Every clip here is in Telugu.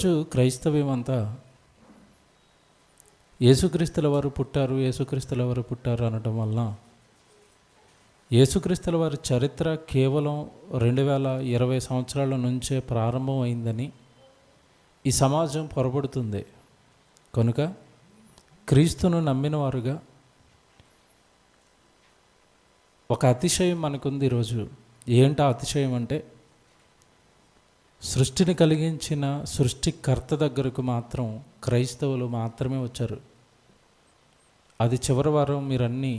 ఈరోజు క్రైస్తవ్యం అంతా యేసుక్రీస్తుల వారు పుట్టారు, యేసుక్రీస్తుల వారు పుట్టారు అనడం వలన యేసుక్రీస్తుల వారి చరిత్ర కేవలం 2020 సంవత్సరాల నుంచే ప్రారంభం అయిందని ఈ సమాజం పొరబడుతుంది. కనుక క్రీస్తును నమ్మిన వారుగా ఒక అతిశయం మనకుంది ఈరోజు. ఏంటా అతిశయం అంటే, సృష్టిని కలిగించిన సృష్టికర్త దగ్గరకు మాత్రం క్రైస్తవులు మాత్రమే వచ్చారు. అది చివరి వారం మీరన్నీ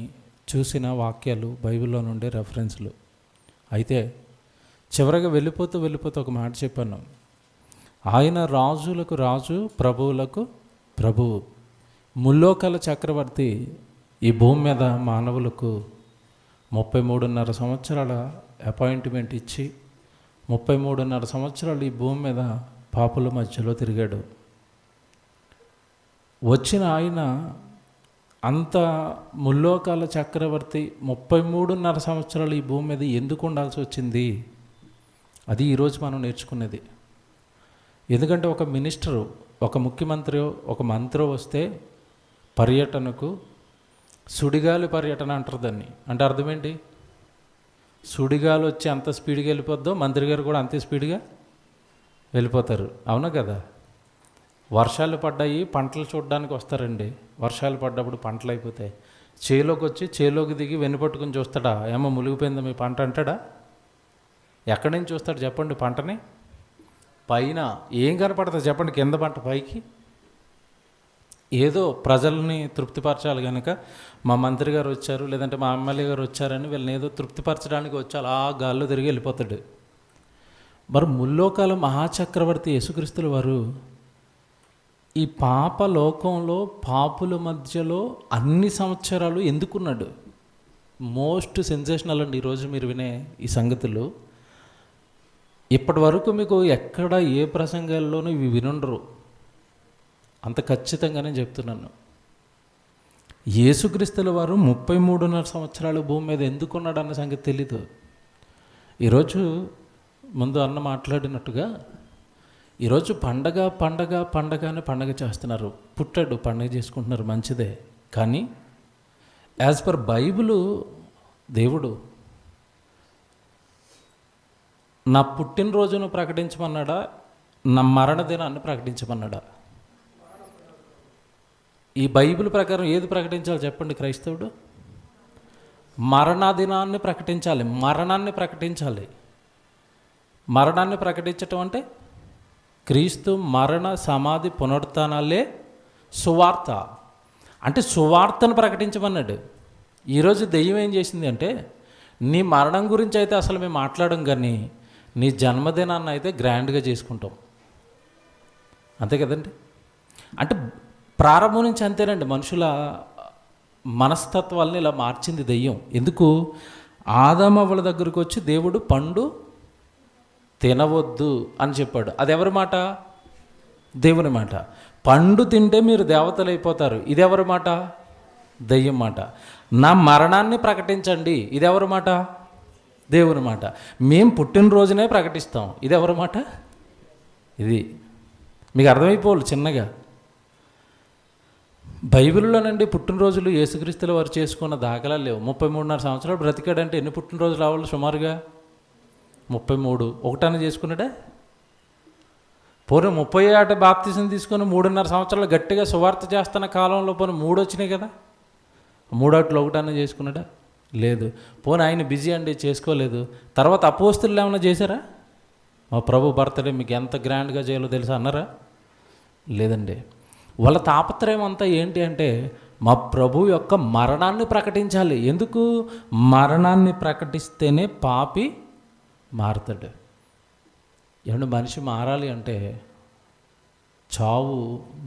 చూసిన వాక్యాలు, బైబిల్లో నుండే రెఫరెన్స్లు. అయితే చివరగా వెళ్ళిపోతూ ఒక మాట చెప్పాను. ఆయన రాజులకు రాజు, ప్రభువులకు ప్రభువు, ముల్లోకాల చక్రవర్తి ఈ భూమి మీద మానవులకు 33.5 సంవత్సరాల అపాయింట్మెంట్ ఇచ్చి 33.5 సంవత్సరాలు ఈ భూమి మీద పాపుల మధ్యలో తిరిగాడు. వచ్చిన ఆయన అంత ముల్లోకాల చక్రవర్తి 33.5 సంవత్సరాలు ఈ భూమి మీద ఎందుకు ఉండాల్సి వచ్చింది? అది ఈరోజు మనం నేర్చుకునేది. ఎందుకంటే ఒక మినిస్టరు, ఒక ముఖ్యమంత్రి, ఒక మంత్రి వస్తే పర్యటనకు సుడిగాలి పర్యటన అంటారు దాన్ని. అంటే అర్థం ఏంటి? సుడిగాలి వచ్చి అంత స్పీడ్గా వెళ్ళిపోద్దో మంత్రి గారు కూడా అంతే స్పీడ్గా వెళ్ళిపోతారు. అవునా కదా? వర్షాలు పడ్డాయి, పంటలు చూడడానికి వస్తారండి. వర్షాలు పడ్డప్పుడు పంటలు అయిపోతాయి. చేలోకి వచ్చి చేలోకి దిగి వెన్నుపట్టుకుని చూస్తాడా? ఏమో మునిగిపోయిందా మీ పంట అంటాడా? ఎక్కడి నుంచి చూస్తాడు చెప్పండి పంటని? పైన ఏం కనపడుతుంది చెప్పండి? కింద పంట పైకి. ఏదో ప్రజల్ని తృప్తిపరచాలి కనుక మా మంత్రి గారు వచ్చారు, లేదంటే మా ఎమ్మెల్యే గారు వచ్చారని వీళ్ళని ఏదో తృప్తిపరచడానికి వచ్చి అలా గాల్లో తిరిగి వెళ్ళిపోతాడు. మరి ముల్లోకాల మహాచక్రవర్తి యేసుక్రీస్తుల వారు ఈ పాప లోకంలో పాపుల మధ్యలో అన్ని సంవత్సరాలు ఎందుకున్నాడు? మోస్ట్ సెన్సేషనల్ అండి ఈరోజు మీరు వినే ఈ సంగతులు. ఇప్పటి వరకు మీకు ఎక్కడ ఏ ప్రసంగాల్లోనూ ఇవి వినుండరు. అంత ఖచ్చితంగానే చెప్తున్నాను. యేసుక్రీస్తుల వారు 33.5 సంవత్సరాలు భూమి మీద ఎందుకున్నాడు అన్న సంగతి తెలీదు. ఈరోజు ముందు అన్న మాట్లాడినట్టుగా ఈరోజు పండగ అని పండగ చేస్తున్నారు. పుట్టాడు, పండగ చేసుకుంటున్నారు, మంచిదే. కానీ యాజ్ పర్ బైబిలు దేవుడు నా పుట్టినరోజును ప్రకటించమన్నాడా, నా మరణ దినాన్ని ప్రకటించమన్నాడా? ఈ బైబిల్ ప్రకారం ఏది ప్రకటించాలి చెప్పండి? క్రైస్తవుడు మరణదినాన్ని ప్రకటించాలి, మరణాన్ని ప్రకటించాలి. మరణాన్ని ప్రకటించటం అంటే క్రీస్తు మరణ సమాధి పునరుత్థానాలే సువార్త. అంటే సువార్తను ప్రకటించమన్నాడు. ఈరోజు దెయ్యం ఏం చేసింది అంటే, నీ మరణం గురించి అయితే అసలు మేము మాట్లాడం, కానీ నీ జన్మదినాన్ని అయితే గ్రాండ్గా చేసుకుంటాం. అంతే కదండి? అంటే ప్రారంభం నుంచి అంతేనండి. మనుషుల మనస్తత్వాలని ఇలా మార్చింది దెయ్యం. ఎందుకు? ఆదామవ్వల దగ్గరకు వచ్చి దేవుడు పండు తినవద్దు అని చెప్పాడు. అది ఎవరి మాట? దేవుని మాట. పండు తింటే మీరు దేవతలు అయిపోతారు. ఇది ఎవరి మాట? దెయ్యం మాట. నా మరణాన్ని ప్రకటించండి. ఇది ఎవరి మాట? దేవుని మాట. మేము పుట్టినరోజునే ప్రకటిస్తాం. ఇది ఎవరి మాట? ఇది మీకు అర్థమైపోవాలి చిన్నగా. బైబిల్లోనండి పుట్టినరోజులు యేసుక్రీస్తుల వారు చేసుకున్న దాఖలాలు లేవు. 33.5 సంవత్సరాలు బ్రతికాడంటే ఎన్ని పుట్టినరోజులు రావాలి సుమారుగా? 33. ఒకటాన్ని చేసుకున్నాడా? పోనీ 30 బాప్తిజం తీసుకొని 3.5 సంవత్సరాలు గట్టిగా సువార్త చేస్తున్న కాలంలో పోనీ 3 వచ్చినాయి కదా. 3 ఒకటాన్ని చేసుకున్నాడా? లేదు. పోనీ ఆయన బిజీ అండి, చేసుకోలేదు. తర్వాత అపోస్తులు ఏమైనా చేశారా? మా ప్రభు బర్త్డే మీకు ఎంత గ్రాండ్గా చేయాలో తెలుసా అన్నారా? లేదండి. వాళ్ళ తాపత్రయం అంతా ఏంటి అంటే, మా ప్రభు యొక్క మరణాన్ని ప్రకటించాలి. ఎందుకు? మరణాన్ని ప్రకటిస్తేనే పాపి మారుతాడు. ఏమంటే మనిషి మారాలి అంటే చావు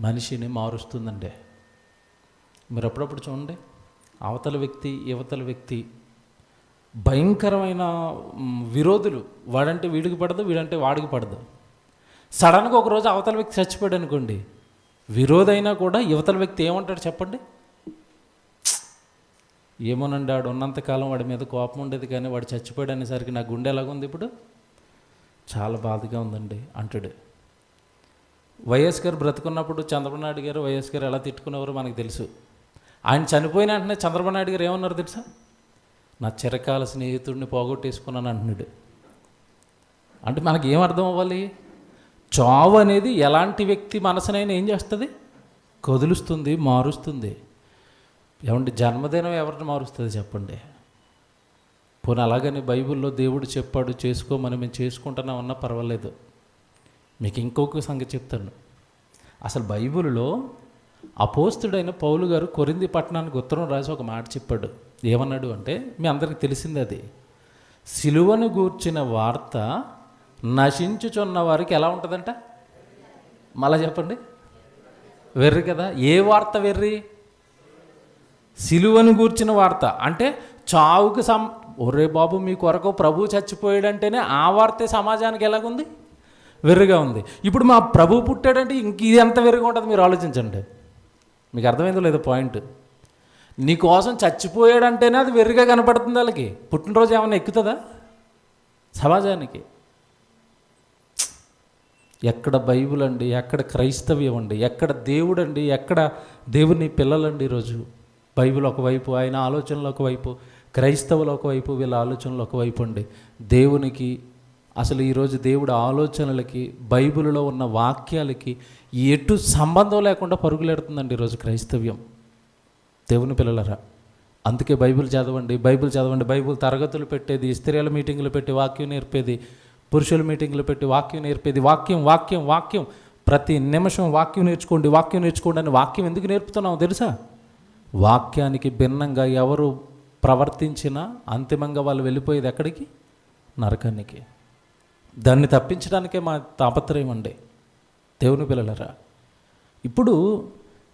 మనిషిని మారుస్తుందండి. మీరు అప్పుడప్పుడు చూడండి, అవతల వ్యక్తి యువతల వ్యక్తి భయంకరమైన విరోధులు. వాడంటే వీడికి పడదు, వీడంటే వాడికి పడదు. సడన్గా ఒకరోజు అవతల వ్యక్తి చచ్చిపోయాడు అనుకోండి, విరోధైనా కూడా యువతల వ్యక్తి ఏమంటాడు చెప్పండి? ఏమోనండి, వాడు ఉన్నంతకాలం వాడి మీద కోపం ఉండేది, కానీ వాడు చచ్చిపోయాడు అనేసరికి నా గుండె ఎలాగుంది ఇప్పుడు, చాలా బాధగా ఉందండి అంటాడు. వైఎస్ గారు బ్రతుకున్నప్పుడు చంద్రబాబు నాయుడు గారు వైఎస్ గారు ఎలా తిట్టుకునేవారో మనకు తెలుసు. ఆయన చనిపోయిన వెంటనే చంద్రబాబు నాయుడు గారు ఏమన్నారు తెలుసా? నా చిరకాల స్నేహితుడిని పోగొట్టేసుకున్నాను అంటున్నాడు. అంటే మనకి ఏం అర్థం అవ్వాలి? చావు అనేది ఎలాంటి వ్యక్తి మనసునైనా ఏం చేస్తుంది? కదులుస్తుంది, మారుస్తుంది. ఏమంటే జన్మదినం ఎవరిని మారుస్తుంది చెప్పండి? పోనీ అలాగని బైబిల్లో దేవుడు చెప్పాడు చేసుకోమని మేము చేసుకుంటున్నామన్నా పర్వాలేదు. మీకు ఇంకొక సంగతి చెప్తాను. అసలు బైబిల్లో అపోస్తుడైన పౌలు గారు కొరింథీ పట్టణానికి ఉత్తరం రాసి ఒక మాట చెప్పాడు. ఏమన్నాడు అంటే, మీ అందరికీ తెలిసింది అది, సిలువను గూర్చిన వార్త నశించుచున్న వారికి ఎలా ఉంటుందంట? మళ్ళా చెప్పండి. వెర్రి కదా. ఏ వార్త వెర్రి? సిలువను గూర్చిన వార్త. అంటే చావుకి ఒరే బాబు మీ కొరకు ప్రభు చచ్చిపోయాడంటేనే ఆ వార్తే సమాజానికి ఎలాగుంది? వెర్రిగా ఉంది. ఇప్పుడు మా ప్రభు పుట్టాడంటే ఇంక ఇది ఎంత వెర్రిగా ఉంటుంది మీరు ఆలోచించండి. మీకు అర్థమైందో లేదో పాయింట్? నీ కోసం చచ్చిపోయాడంటేనే అది వెర్రిగా కనపడుతుంది వాళ్ళకి. పుట్టినరోజు ఏమైనా ఎక్కుతుందా సమాజానికి? ఎక్కడ బైబిల్ అండి, ఎక్కడ క్రైస్తవ్యం అండి, ఎక్కడ దేవుడు అండి, ఎక్కడ దేవుని పిల్లలండి? ఈరోజు బైబిల్ ఒకవైపు, ఆయన ఆలోచనలు ఒకవైపు, క్రైస్తవులు ఒకవైపు, వీళ్ళ ఆలోచనలు ఒకవైపు అండి. దేవునికి అసలు ఈరోజు దేవుడి ఆలోచనలకి బైబిల్లో ఉన్న వాక్యాలకి ఎటు సంబంధం లేకుండా పరుగులెడుతుందండి ఈరోజు క్రైస్తవ్యం. దేవుని పిల్లలరా, అందుకే బైబిల్ చదవండి, బైబిల్ చదవండి. బైబిల్ తరగతులు పెట్టేది, స్త్రీల మీటింగులు పెట్టి వాక్యం నేర్పేది, పురుషుల మీటింగులు పెట్టి వాక్యం నేర్పేది. వాక్యం వాక్యం వాక్యం, ప్రతి నిమిషం వాక్యం నేర్చుకోండి, వాక్యం నేర్చుకోండి అని. వాక్యం ఎందుకు నేర్పుతున్నావు తెలుసా? వాక్యానికి భిన్నంగా ఎవరు ప్రవర్తించినా అంతిమంగా వాళ్ళు వెళ్ళిపోయేది ఎక్కడికి? నరకానికి. దాన్ని తప్పించడానికే మా తాపత్రయం అండి దేవుని పిల్లలరా. ఇప్పుడు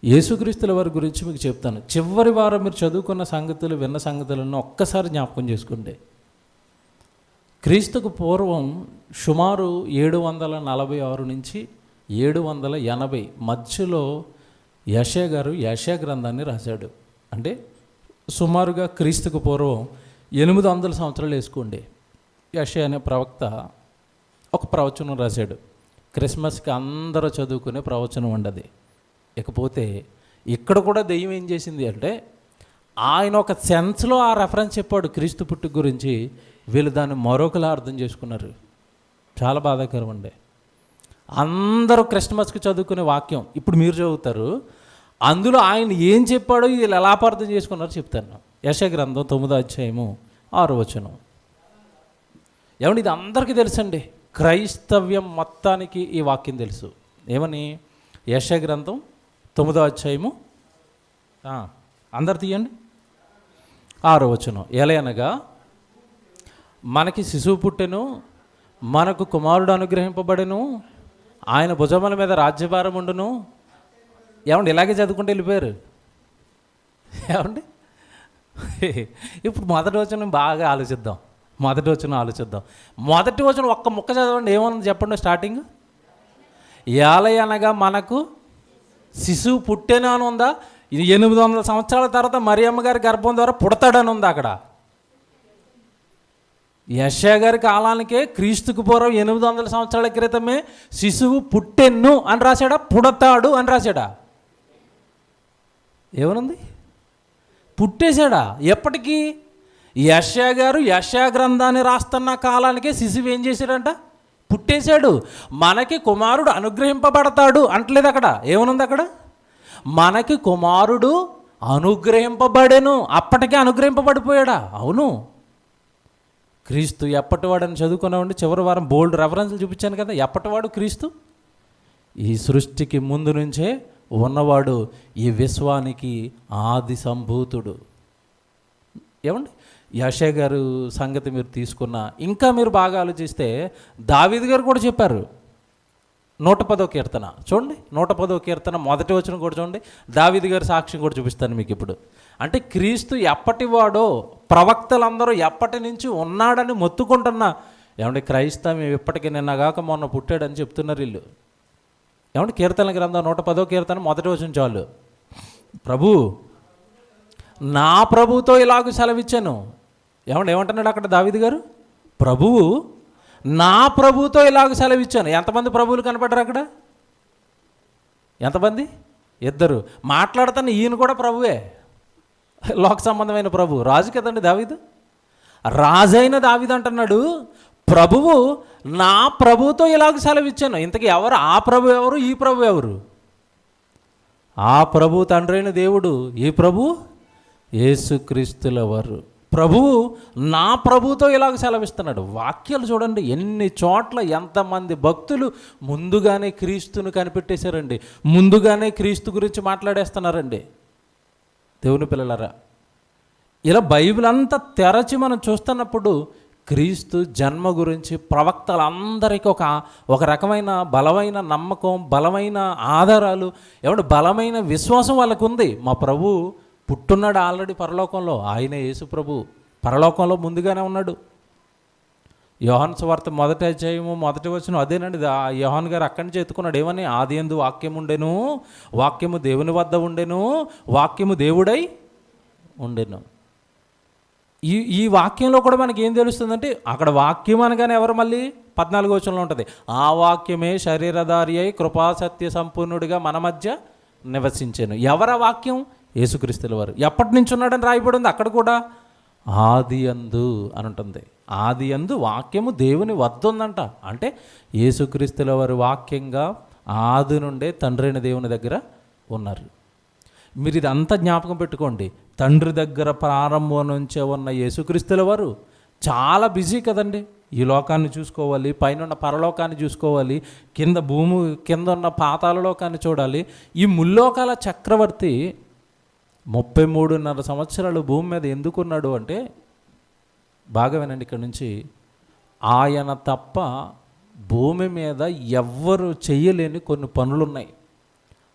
యేసుక్రీస్తుల వారి గురించి మీకు చెప్తాను. చివరి వారం మీరు చదువుకున్న సంగతులు, విన్న సంగతులను ఒక్కసారి జ్ఞాపకం చేసుకోండి. క్రీస్తుకు పూర్వం సుమారు 746 నుంచి 780 మధ్యలో యెషయా గారు యెషయా గ్రంథాన్ని రాశాడు. అంటే సుమారుగా క్రీస్తుకు పూర్వం 800 సంవత్సరాలు వేసుకోండి. యెషయా అనే ప్రవక్త ఒక ప్రవచనం రాశాడు. క్రిస్మస్కి అందరూ చదువుకునే ప్రవచనం ఉండదు. ఇకపోతే ఇక్కడ కూడా దెయ్యం ఏం చేసింది అంటే, ఆయన ఒక సెన్స్లో ఆ రెఫరెన్స్ చెప్పాడు క్రీస్తు పుట్టుక గురించి. వీళ్ళు దాన్ని మరొకలా అర్థం చేసుకున్నారు. చాలా బాధాకరం అండి. అందరూ క్రిస్మస్కి చదువుకునే వాక్యం ఇప్పుడు మీరు చదువుతారు. అందులో ఆయన ఏం చెప్పాడో వీళ్ళు ఎలా అపార్థం చేసుకున్నారో చెప్తాను. యెషయా గ్రంథం 9వ అధ్యాయము 6వ వచనం. ఏమండి, ఇది అందరికీ తెలుసండి. క్రైస్తవ్యం మొత్తానికి ఈ వాక్యం తెలుసు. ఏమని? యెషయా గ్రంథం 9వ అధ్యాయము అందరు తీయండి 6వ వచనం. ఎలయనగా మనకి శిశువు పుట్టెను, మనకు కుమారుడు అనుగ్రహింపబడెను, ఆయన భుజముల మీద రాజ్యభారం ఉండును. ఏమండి, ఇలాగే చదువుకుంటూ వెళ్ళిపోయారు. ఏమండి, ఇప్పుడు మొదటి వచనం బాగా ఆలోచిద్దాం. మొదటి వచనం ఒక్క ముక్క చదవండి. ఏమన్నా చెప్పండి స్టార్టింగ్. ఏలయనగా మనకు శిశువు పుట్టెను అని ఉందా? ఇది 800 సంవత్సరాల తర్వాత మరియమ్మ గారి గర్భం ద్వారా పుడతాడని ఉందా అక్కడ? యెషయా గారి కాలానికే క్రీస్తుకు పూర్వం 800 సంవత్సరాల క్రితమే శిశువు పుట్టెన్ను అని రాశాడా? పుడతాడు అని రాశాడా? ఏమనుంది? పుట్టేశాడా? ఎప్పటికీ? యెషయా గారు యెషయా గ్రంథాన్ని రాస్తున్న కాలానికే శిశువు ఏం చేశాడంట? పుట్టేశాడు. మనకి కుమారుడు అనుగ్రహింపబడతాడు అంటలేదు అక్కడ. ఏమనుంది అక్కడ? మనకి కుమారుడు అనుగ్రహింపబడెను. అప్పటికే అనుగ్రహింపబడిపోయాడా? అవును. క్రీస్తు ఎప్పటివాడని చదువుకున్నామండి. చివరి వారం బోల్డ్ రెఫరెన్స్లు చూపించాను కదా. ఎప్పటివాడు క్రీస్తు? ఈ సృష్టికి ముందు నుంచే ఉన్నవాడు, ఈ విశ్వానికి ఆది సంభూతుడు. ఏమండి, యెషయా గారు సంగతి మీరు తీసుకున్న, ఇంకా మీరు బాగా ఆలోచిస్తే దావీదు గారు కూడా చెప్పారు. 110వ కీర్తన చూడండి. 110వ కీర్తన మొదటి వచనం కూడా చూడండి. దావీదు గారి సాక్ష్యం కూడా చూపిస్తాను మీకు ఇప్పుడు. అంటే క్రీస్తు ఎప్పటివాడో, ప్రవక్తలందరూ ఎప్పటి నుంచి ఉన్నాడని మొత్తుకుంటున్నా. ఏమంటే క్రైస్తవం ఎప్పటికీ నిన్నగాక మొన్న పుట్టాడని చెప్తున్నారు వీళ్ళు. ఏమంటే కీర్తన గ్రంథం 110వ కీర్తన మొదటి వచనం చాలు. ప్రభు నా ప్రభువుతో ఇలాగ సెలవిచ్చాను. ఏమంటున్నాడు అక్కడ దావీదు గారు? ప్రభువు నా ప్రభువుతో ఇలాగ సెలవిచ్చాను. ఎంతమంది ప్రభువులు కనపడ్డారు అక్కడ? ఎంతమంది? 2. మాట్లాడుతున్న ఈయన కూడా ప్రభువే, లోక సంబంధమైన ప్రభు, రాజు కదండి దావీదు. రాజైన దావీదు అంటున్నాడు, ప్రభువు నా ప్రభువుతో ఇలాగ సెలవిచ్చాను. ఇంతకీ ఎవరు ఆ ప్రభు ఎవరు, ఈ ప్రభు ఎవరు? ఆ ప్రభు తండ్రి అయిన దేవుడు, ఈ ప్రభు యేసుక్రీస్తుల వారు. ప్రభువు నా ప్రభుతో ఇలాగ సెలవిస్తున్నాడు. వాక్యాలు చూడండి, ఎన్ని చోట్ల ఎంతమంది భక్తులు ముందుగానే క్రీస్తును కనిపెట్టేశారండి, ముందుగానే క్రీస్తు గురించి మాట్లాడేస్తున్నారండి. దేవుని పిల్లలారా, ఇలా బైబిల్ అంతా తెరచి మనం చూస్తున్నప్పుడు క్రీస్తు జన్మ గురించి ప్రవక్తలందరికీ ఒక రకమైన బలమైన నమ్మకం, బలమైన ఆధారాలు, ఏమంటే బలమైన విశ్వాసం వాళ్ళకు ఉంది. మా ప్రభు పుట్టున్నాడు ఆల్రెడీ పరలోకంలో, ఆయనే యేసు ప్రభు పరలోకంలో ముందుగానే ఉన్నాడు. యోహాను సువార్త 1వ అధ్యాయము 1వ వచనం అదేనండి. యోహాను గారు అక్కడి నుంచి ఎత్తుకున్నాడు, ఏమని? ఆది యందు వాక్యం ఉండెను, వాక్యము దేవుని వద్ద ఉండెను, వాక్యము దేవుడై ఉండెను. ఈ వాక్యంలో కూడా మనకి ఏం తెలుస్తుందంటే, అక్కడ వాక్యం అనగానే ఎవరు? మళ్ళీ 14వ వచనంలో ఉంటుంది, ఆ వాక్యమే శరీరధారి అయి కృపాసత్య సంపూర్ణుడిగా మన మధ్య నివసించాను. ఎవరా వాక్యం? యేసుక్రీస్తుల వారు. ఎప్పటి నుంచి ఉన్నాడని రాయబడి ఉంది అక్కడ కూడా, ఆది యందు అని ఉంటుంది. ఆది యందు వాక్యము దేవుని వద్ద ఉందంట. అంటే యేసుక్రీస్తుల వారు వాక్యంగా ఆది నుండే తండ్రి అయిన దేవుని దగ్గర ఉన్నారు. మీరు ఇదంతా జ్ఞాపకం పెట్టుకోండి. తండ్రి దగ్గర ప్రారంభం నుంచే ఉన్న యేసుక్రీస్తుల వారు చాలా బిజీ కదండి. ఈ లోకాన్ని చూసుకోవాలి, పైన ఉన్న పరలోకాన్ని చూసుకోవాలి, కింద భూమి కింద ఉన్న పాతాళ లోకాన్ని చూడాలి. ఈ ముల్లోకాల చక్రవర్తి 33.5 సంవత్సరాలు భూమి మీద ఎందుకున్నాడు అంటే, బాగా వినండి ఇక్కడ నుంచి, ఆయన తప్ప భూమి మీద ఎవ్వరు చేయలేని కొన్ని పనులున్నాయి.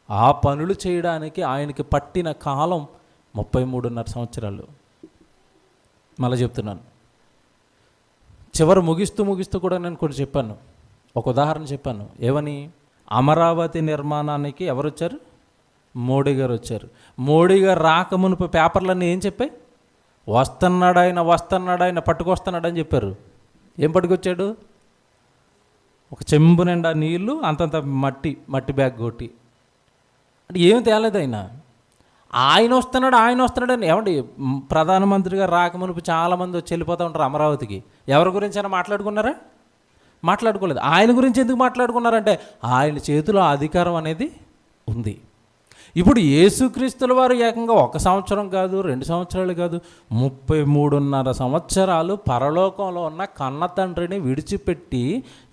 ఆ పనులు చేయడానికి ఆయనకి పట్టిన కాలం 33.5 సంవత్సరాలు. మళ్ళీ చెప్తున్నాను, చివరి ముగిస్తూ కూడా నేను కొన్ని చెప్పాను. ఒక ఉదాహరణ చెప్పాను, ఏమని? అమరావతి నిర్మాణానికి ఎవరు వచ్చారు? మోడీ గారు వచ్చారు. మోడీ గారు రాకమునుపు పేపర్లన్నీ ఏం చెప్పాయి? వస్తున్నాడు ఆయన పట్టుకొస్తున్నాడు అని చెప్పారు. ఏం పట్టుకొచ్చాడు? ఒక చెంబు నిండా నీళ్ళు, అంతంత మట్టి బ్యాగ్ కొట్టి. అంటే ఏమి తేలేదు ఆయన వస్తున్నాడు అని. ఏమండి, ప్రధానమంత్రి గారు రాకమునుపు చాలామంది వచ్చి వెళ్ళిపోతూ ఉంటారు అమరావతికి. ఎవరి గురించి అయినా మాట్లాడుకున్నారా? మాట్లాడుకోలేదు. ఆయన గురించి ఎందుకు మాట్లాడుకున్నారంటే, ఆయన చేతిలో అధికారం అనేది ఉంది. ఇప్పుడు యేసుక్రీస్తుల వారు ఏకంగా 1 సంవత్సరం కాదు, 2 సంవత్సరాలు కాదు, 33.5 సంవత్సరాలు పరలోకంలో ఉన్న కన్న తండ్రిని విడిచిపెట్టి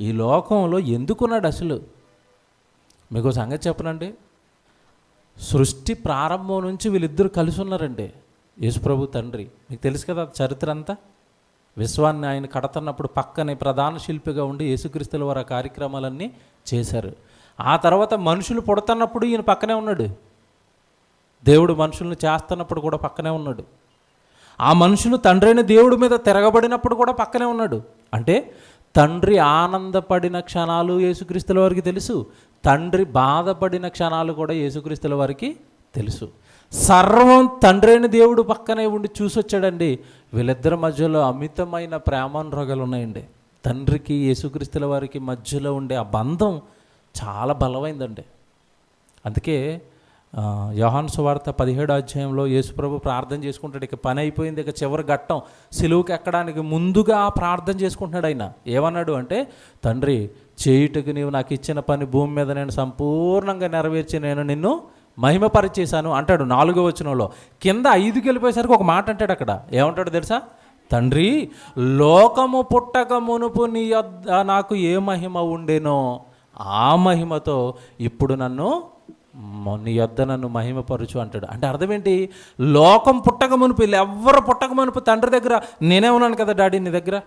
ఈ లోకంలో ఎందుకున్నాడు అసలు? మీకు సంగతి చెప్పనండి, సృష్టి ప్రారంభం నుంచి వీళ్ళిద్దరూ కలిసి ఉన్నారండి, యేసుప్రభు తండ్రి. మీకు తెలుసు కదా చరిత్ర అంతా. విశ్వాన్ని ఆయన కడుతున్నప్పుడు పక్కనే ప్రధాన శిల్పిగా ఉండి యేసుక్రీస్తుల వారు ఆ కార్యక్రమాలన్నీ చేశారు. ఆ తర్వాత మనుషులు పుడుతున్నప్పుడు ఈయన పక్కనే ఉన్నాడు. దేవుడు మనుషులను చేస్తున్నప్పుడు కూడా పక్కనే ఉన్నాడు. ఆ మనుషులు తండ్రి అయిన దేవుడి మీద తిరగబడినప్పుడు కూడా పక్కనే ఉన్నాడు. అంటే తండ్రి ఆనందపడిన క్షణాలు యేసుక్రీస్తుల వారికి తెలుసు, తండ్రి బాధపడిన క్షణాలు కూడా యేసుక్రీస్తుల వారికి తెలుసు. సర్వం తండ్రి అయిన దేవుడు పక్కనే ఉండి చూసొచ్చాడండి. వీళ్ళిద్దరి మధ్యలో అమితమైన ప్రేమానురాగాలు ఉన్నాయండి. తండ్రికి యేసుక్రీస్తుల వారికి మధ్యలో ఉండే ఆ బంధం చాలా బలమైందండి. అందుకే యోహాను సువార్త 17వ అధ్యాయంలో యేసుప్రభు ప్రార్థన చేసుకుంటాడు. ఇక పని అయిపోయింది, ఇక చివరి ఘట్టం సిలువుకి ఎక్కడానికి ముందుగా ప్రార్థన చేసుకుంటున్నాడు. ఆయన ఏమన్నాడు అంటే, తండ్రి, చేయుటకు నీవు నాకు ఇచ్చిన పని భూమి మీద నేను సంపూర్ణంగా నెరవేర్చి నేను నిన్ను మహిమపరిచేశాను అంటాడు 4వ వచనంలో. కింద 5కి వెళ్ళిపోయేసరికి ఒక మాట అంటాడు. అక్కడ ఏమంటాడు తెలుసా? తండ్రి, లోకము పుట్టక మునుపు నీ యొద్ద నాకు ఏ మహిమ ఉండేనో ఆ మహిమతో ఇప్పుడు నీ యొద్ద నన్ను మహిమపరచు అంటాడు. అంటే అర్థం ఏంటి? లోకం పుట్టక మునుపు, వీళ్ళెవ్వరు పుట్టక మునుపు తండ్రి దగ్గర నేనే ఉన్నాను కదా డాడీ నీ దగ్గర.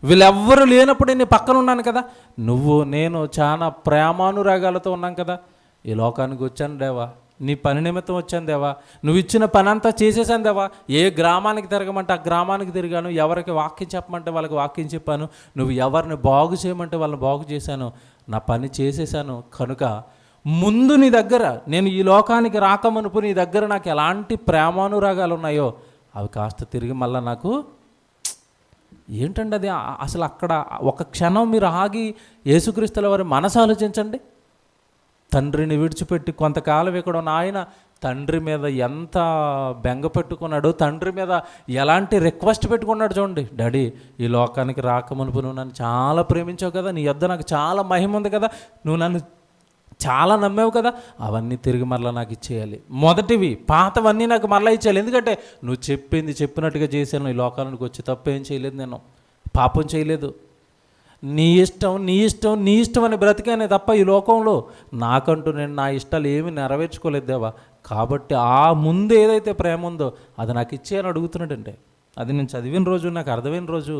వీళ్ళెవ్వరు లేనప్పుడు నేను పక్కన ఉన్నాను కదా. నువ్వు నేను చాలా ప్రేమానురాగాలతో ఉన్నాం కదా. ఈ లోకానికి వచ్చాను దేవా, నీ పని నిమిత్తం వచ్చాను దేవా, నువ్వు ఇచ్చిన పని అంతా చేసేసాను దేవా. ఏ గ్రామానికి తిరగమంటే ఆ గ్రామానికి తిరిగాను, ఎవరికి వాక్యం చెప్పమంటే వాళ్ళకి వాక్యం చెప్పాను, నువ్వు ఎవరిని బాగు చేయమంటే వాళ్ళని బాగు చేశాను, నా పని చేసేసాను. కనుక ముందు నీ దగ్గర, నేను ఈ లోకానికి రాకమునుపు నీ దగ్గర నాకు ఎలాంటి ప్రేమానురాగాలు ఉన్నాయో అవి కాస్త తిరిగి మళ్ళీ నాకు ఏంటండి అది అసలు. అక్కడ ఒక క్షణం మీరు ఆగి యేసుక్రీస్తుల వారి మనసు ఆలోచించండి. తండ్రిని విడిచిపెట్టి కొంతకాలం ఇక్కడ ఉన్న ఆయన తండ్రి మీద ఎంత బెంగ పెట్టుకున్నాడు, తండ్రి మీద ఎలాంటి రిక్వెస్ట్ పెట్టుకున్నాడు చూడండి. డాడీ, ఈ లోకానికి రాకమునుపు నువ్వు నన్ను చాలా ప్రేమించావు కదా, నీ యొద్ద నాకు చాలా మహిమ ఉంది కదా, నువ్వు నన్ను చాలా నమ్మావు కదా, అవన్నీ తిరిగి మరలా నాకు ఇచ్చేయాలి. మొదటివి పాతవన్నీ నాకు మరలా ఇచ్చేయాలి. ఎందుకంటే నువ్వు చెప్పింది చెప్పినట్టుగా చేశాను. ఈ లోకానికి వచ్చి తప్పేం చేయలేదు, నేను పాపం చేయలేదు. నీ ఇష్టం నీ ఇష్టం నీ ఇష్టం అని బ్రతికానే తప్ప ఈ లోకంలో నాకంటూ నేను నా ఇష్టాలు ఏమీ నెరవేర్చుకోలేదు దేవా. కాబట్టి ఆ ముందు ఏదైతే ప్రేమ ఉందో అది నాకు ఇచ్చేయని అడుగుతున్నాడంటే, అది నేను చదివిన రోజు, నాకు అర్థమైన రోజు,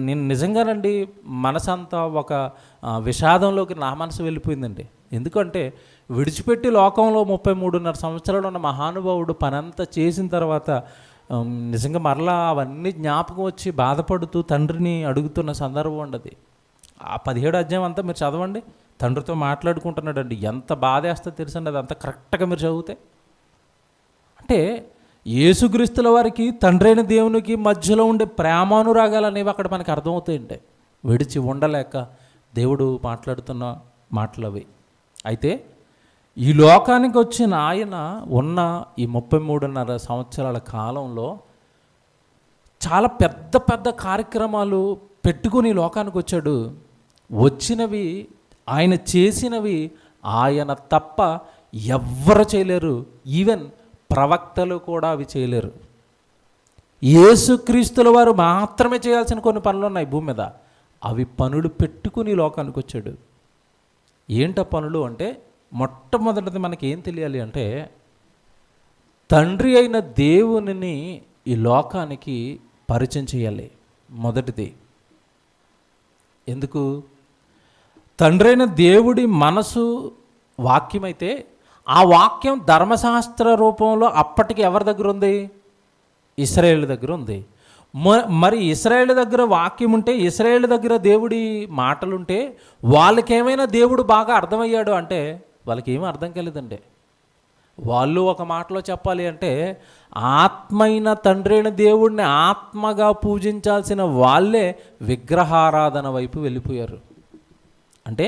నేను నిజంగానండి మనసంతా ఒక విషాదంలోకి నా మనసు వెళ్ళిపోయిందండి. ఎందుకంటే విడిచిపెట్టి లోకంలో 33.5 సంవత్సరాలు ఉన్న మహానుభావుడు పనంతా చేసిన తర్వాత నిజంగా మరలా అవన్నీ జ్ఞాపకం వచ్చి బాధపడుతూ తండ్రిని అడుగుతున్న సందర్భం ఉండదు. ఆ 17వ అధ్యాయం అంతా మీరు చదవండి. తండ్రితో మాట్లాడుకుంటున్నాడు అండి. ఎంత బాధేస్తో తెలుసండి అది అంతా కరెక్ట్గా మీరు చదివితే. అంటే యేసుక్రీస్తుల వారికి తండ్రి అయిన దేవునికి మధ్యలో ఉండే ప్రేమానురాగాలు అనేవి అక్కడ మనకు అర్థమవుతాయంటే, విడిచి ఉండలేక దేవుడు మాట్లాడుతున్న మాటలు అవి. అయితే ఈ లోకానికి వచ్చిన ఆయన ఉన్న ఈ 33.5 సంవత్సరాల కాలంలో చాలా పెద్ద పెద్ద కార్యక్రమాలు పెట్టుకుని లోకానికి వచ్చాడు. వచ్చినవి ఆయన చేసినవి ఆయన తప్ప ఎవ్వరు చేయలేరు. ఈవెన్ ప్రవక్తలు కూడా అవి చేయలేరు. యేసుక్రీస్తుల వారు మాత్రమే చేయాల్సిన కొన్ని పనులు ఉన్నాయి భూమి మీద. అవి పనులు పెట్టుకుని లోకానికి వచ్చాడు. ఏంట పనులు అంటే, మొట్టమొదటిది మనకి ఏం తెలియాలి అంటే, తండ్రి అయిన దేవునిని ఈ లోకానికి పరిచయం చేయాలి. మొదటిది ఎందుకు? తండ్రి అయిన దేవుడి మనసు వాక్యమైతే ఆ వాక్యం ధర్మశాస్త్ర రూపంలో అప్పటికి ఎవరి దగ్గర ఉంది? ఇశ్రాయేలు దగ్గర ఉంది. మరి ఇశ్రాయేలు దగ్గర వాక్యం ఉంటే, ఇశ్రాయేలు దగ్గర దేవుడి మాటలుంటే వాళ్ళకేమైనా దేవుడు బాగా అర్థమయ్యాడు అంటే వాళ్ళకి ఏమీ అర్థం కాలేదండి. వాళ్ళు ఒక మాటలో చెప్పాలి అంటే, ఆత్మైన తండ్రి అయిన దేవుడిని ఆత్మగా పూజించాల్సిన వాళ్ళే విగ్రహారాధన వైపు వెళ్ళిపోయారు. అంటే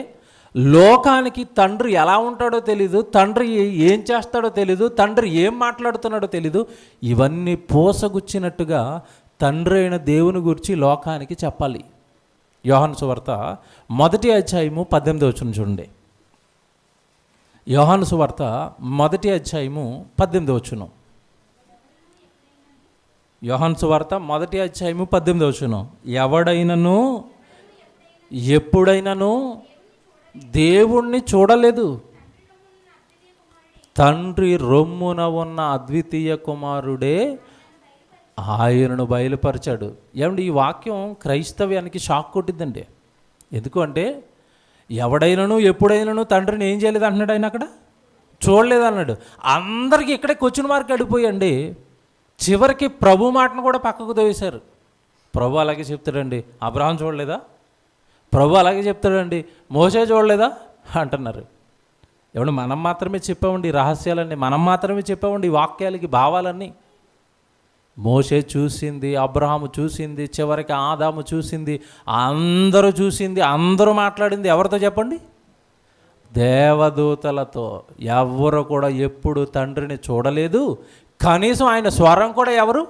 లోకానికి తండ్రి ఎలా ఉంటాడో తెలీదు, తండ్రి ఏం చేస్తాడో తెలీదు, తండ్రి ఏం మాట్లాడుతున్నాడో తెలీదు. ఇవన్నీ పోసగుచ్చినట్టుగా తండ్రి అయిన దేవుని గురించి లోకానికి చెప్పాలి. యోహాను సువార్త 1వ అధ్యాయము 18వ వచనం చూడండి. యోహాను సువార్త 1వ అధ్యాయము 18వ వచనం. యోహాను సువార్త 1వ అధ్యాయము 18వ వచనం. ఎవడైనను ఎప్పుడైనాను దేవుణ్ణి చూడలేదు, తండ్రి రొమ్మున ఉన్న అద్వితీయ కుమారుడే ఆయనను బయలుపరిచాడు. ఏమండి, ఈ వాక్యం క్రైస్తవ్యానికి షాక్ కొట్టిద్దండి. ఎందుకు అంటే, ఎవడైనాను ఎప్పుడైనాను తండ్రిని ఏం చేయలేదు అంటున్నాడు ఆయన, అక్కడ చూడలేదు అన్నాడు. అందరికీ ఇక్కడే క్వశ్చన్ మార్క్ అడిగిపోయండి. చివరికి ప్రభు మాటను కూడా పక్కకు తోవేశారు. ప్రభు అలాగే చెప్తాడండి, అబ్రహాం చూడలేదా? ప్రభు అలాగే చెప్తాడండి, మోసే చూడలేదా అంటున్నారు. ఏమంటే మనం మాత్రమే చెప్పామండి ఈ రహస్యాలన్నీ, మనం మాత్రమే చెప్పామండి ఈ వాక్యాలకి భావాలన్నీ. మోసే చూసింది, అబ్రహాము చూసింది, చివరికి ఆదాము చూసింది, అందరూ చూసింది, అందరూ మాట్లాడింది ఎవరితో చెప్పండి? దేవదూతలతో. ఎవరు కూడా ఎప్పుడు తండ్రిని చూడలేదు, కనీసం ఆయన స్వరం కూడా ఎవరు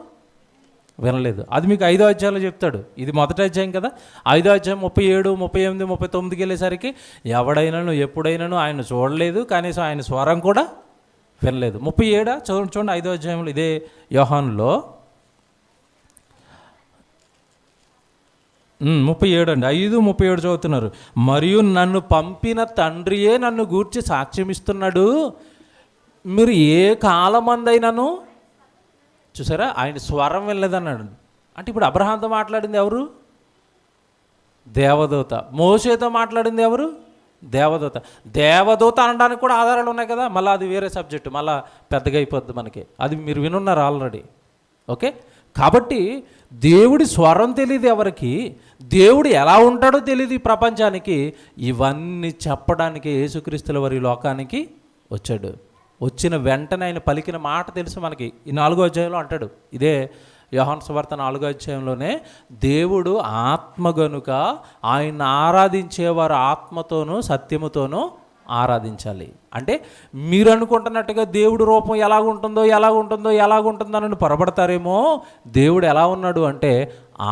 వినలేదు. అది మీకు 5వ అధ్యాయంలో చెప్తాడు. ఇది 1వ అధ్యాయం కదా. 5వ అధ్యాయం 37, 38, 39కి వెళ్ళేసరికి ఎవడైనాను ఎప్పుడైనాను ఆయన చూడలేదు, కనీసం ఆయన స్వరం కూడా వినలేదు. 37 చూడండి 5వ అధ్యాయంలో ఇదే యోహానులో 37 అండి, 5:37 చదువుతున్నారు. మరియు నన్ను పంపిన తండ్రియే నన్ను గూర్చి సాక్ష్యం ఇస్తున్నాడు, మీరు ఏ కాలమందైనాను చూసారా ఆయన స్వరం వెళ్ళలేదన్నాడు. అంటే ఇప్పుడు అబ్రహాంతో మాట్లాడింది ఎవరు? దేవదూత. మోషేతో మాట్లాడింది ఎవరు? దేవదూత. దేవదూత అనడానికి కూడా ఆధారాలు ఉన్నాయి కదా. మళ్ళీ అది వేరే సబ్జెక్టు, మళ్ళీ పెద్దగా అయిపోద్ది మనకి. అది మీరు వినున్నారు ఆల్రెడీ. ఓకే, కాబట్టి దేవుడి స్వరం తెలియదు ఎవరికి, దేవుడు ఎలా ఉంటాడో తెలియదు ఈ ప్రపంచానికి. ఇవన్నీ చెప్పడానికి యేసుక్రీస్తుల వారి లోకానికి వచ్చాడు. వచ్చిన వెంటనే ఆయన పలికిన మాట తెలుసు మనకి. ఈ 4వ అధ్యాయంలో అంటాడు, ఇదే యోహాను సువార్త 4వ అధ్యాయంలోనే, దేవుడు ఆత్మ గనుక ఆయన ఆరాధించేవారు ఆత్మతోనూ సత్యముతోనూ ఆరాధించాలి. అంటే మీరు అనుకుంటున్నట్టుగా దేవుడు రూపం ఎలాగుంటుందో అని పొరపడతారేమో. దేవుడు ఎలా ఉన్నాడు అంటే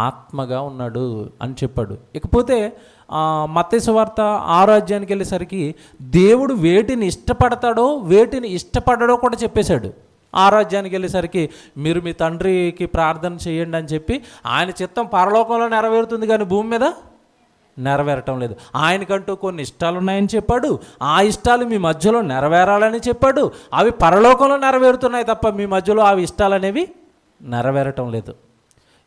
ఆత్మగా ఉన్నాడు అని చెప్పాడు. ఇకపోతే మత్తయి సువార్త 6వ అధ్యాయానికి వెళ్ళేసరికి దేవుడు వేటిని ఇష్టపడతాడో వేటిని ఇష్టపడడో కూడా చెప్పేశాడు. 6వ అధ్యాయానికి వెళ్ళేసరికి మీరు మీ తండ్రికి ప్రార్థన చేయండి అని చెప్పి ఆయన చిత్తం పరలోకంలో నెరవేరుతుంది కానీ భూమి మీద నెరవేరటం లేదు. ఆయనకంటూ కొన్ని ఇష్టాలు ఉన్నాయని చెప్పాడు. ఆ ఇష్టాలు మీ మధ్యలో నెరవేరాలని చెప్పాడు. అవి పరలోకంలో నెరవేరుతున్నాయి తప్ప మీ మధ్యలో అవి ఇష్టాలు అనేవి నెరవేరటం లేదు.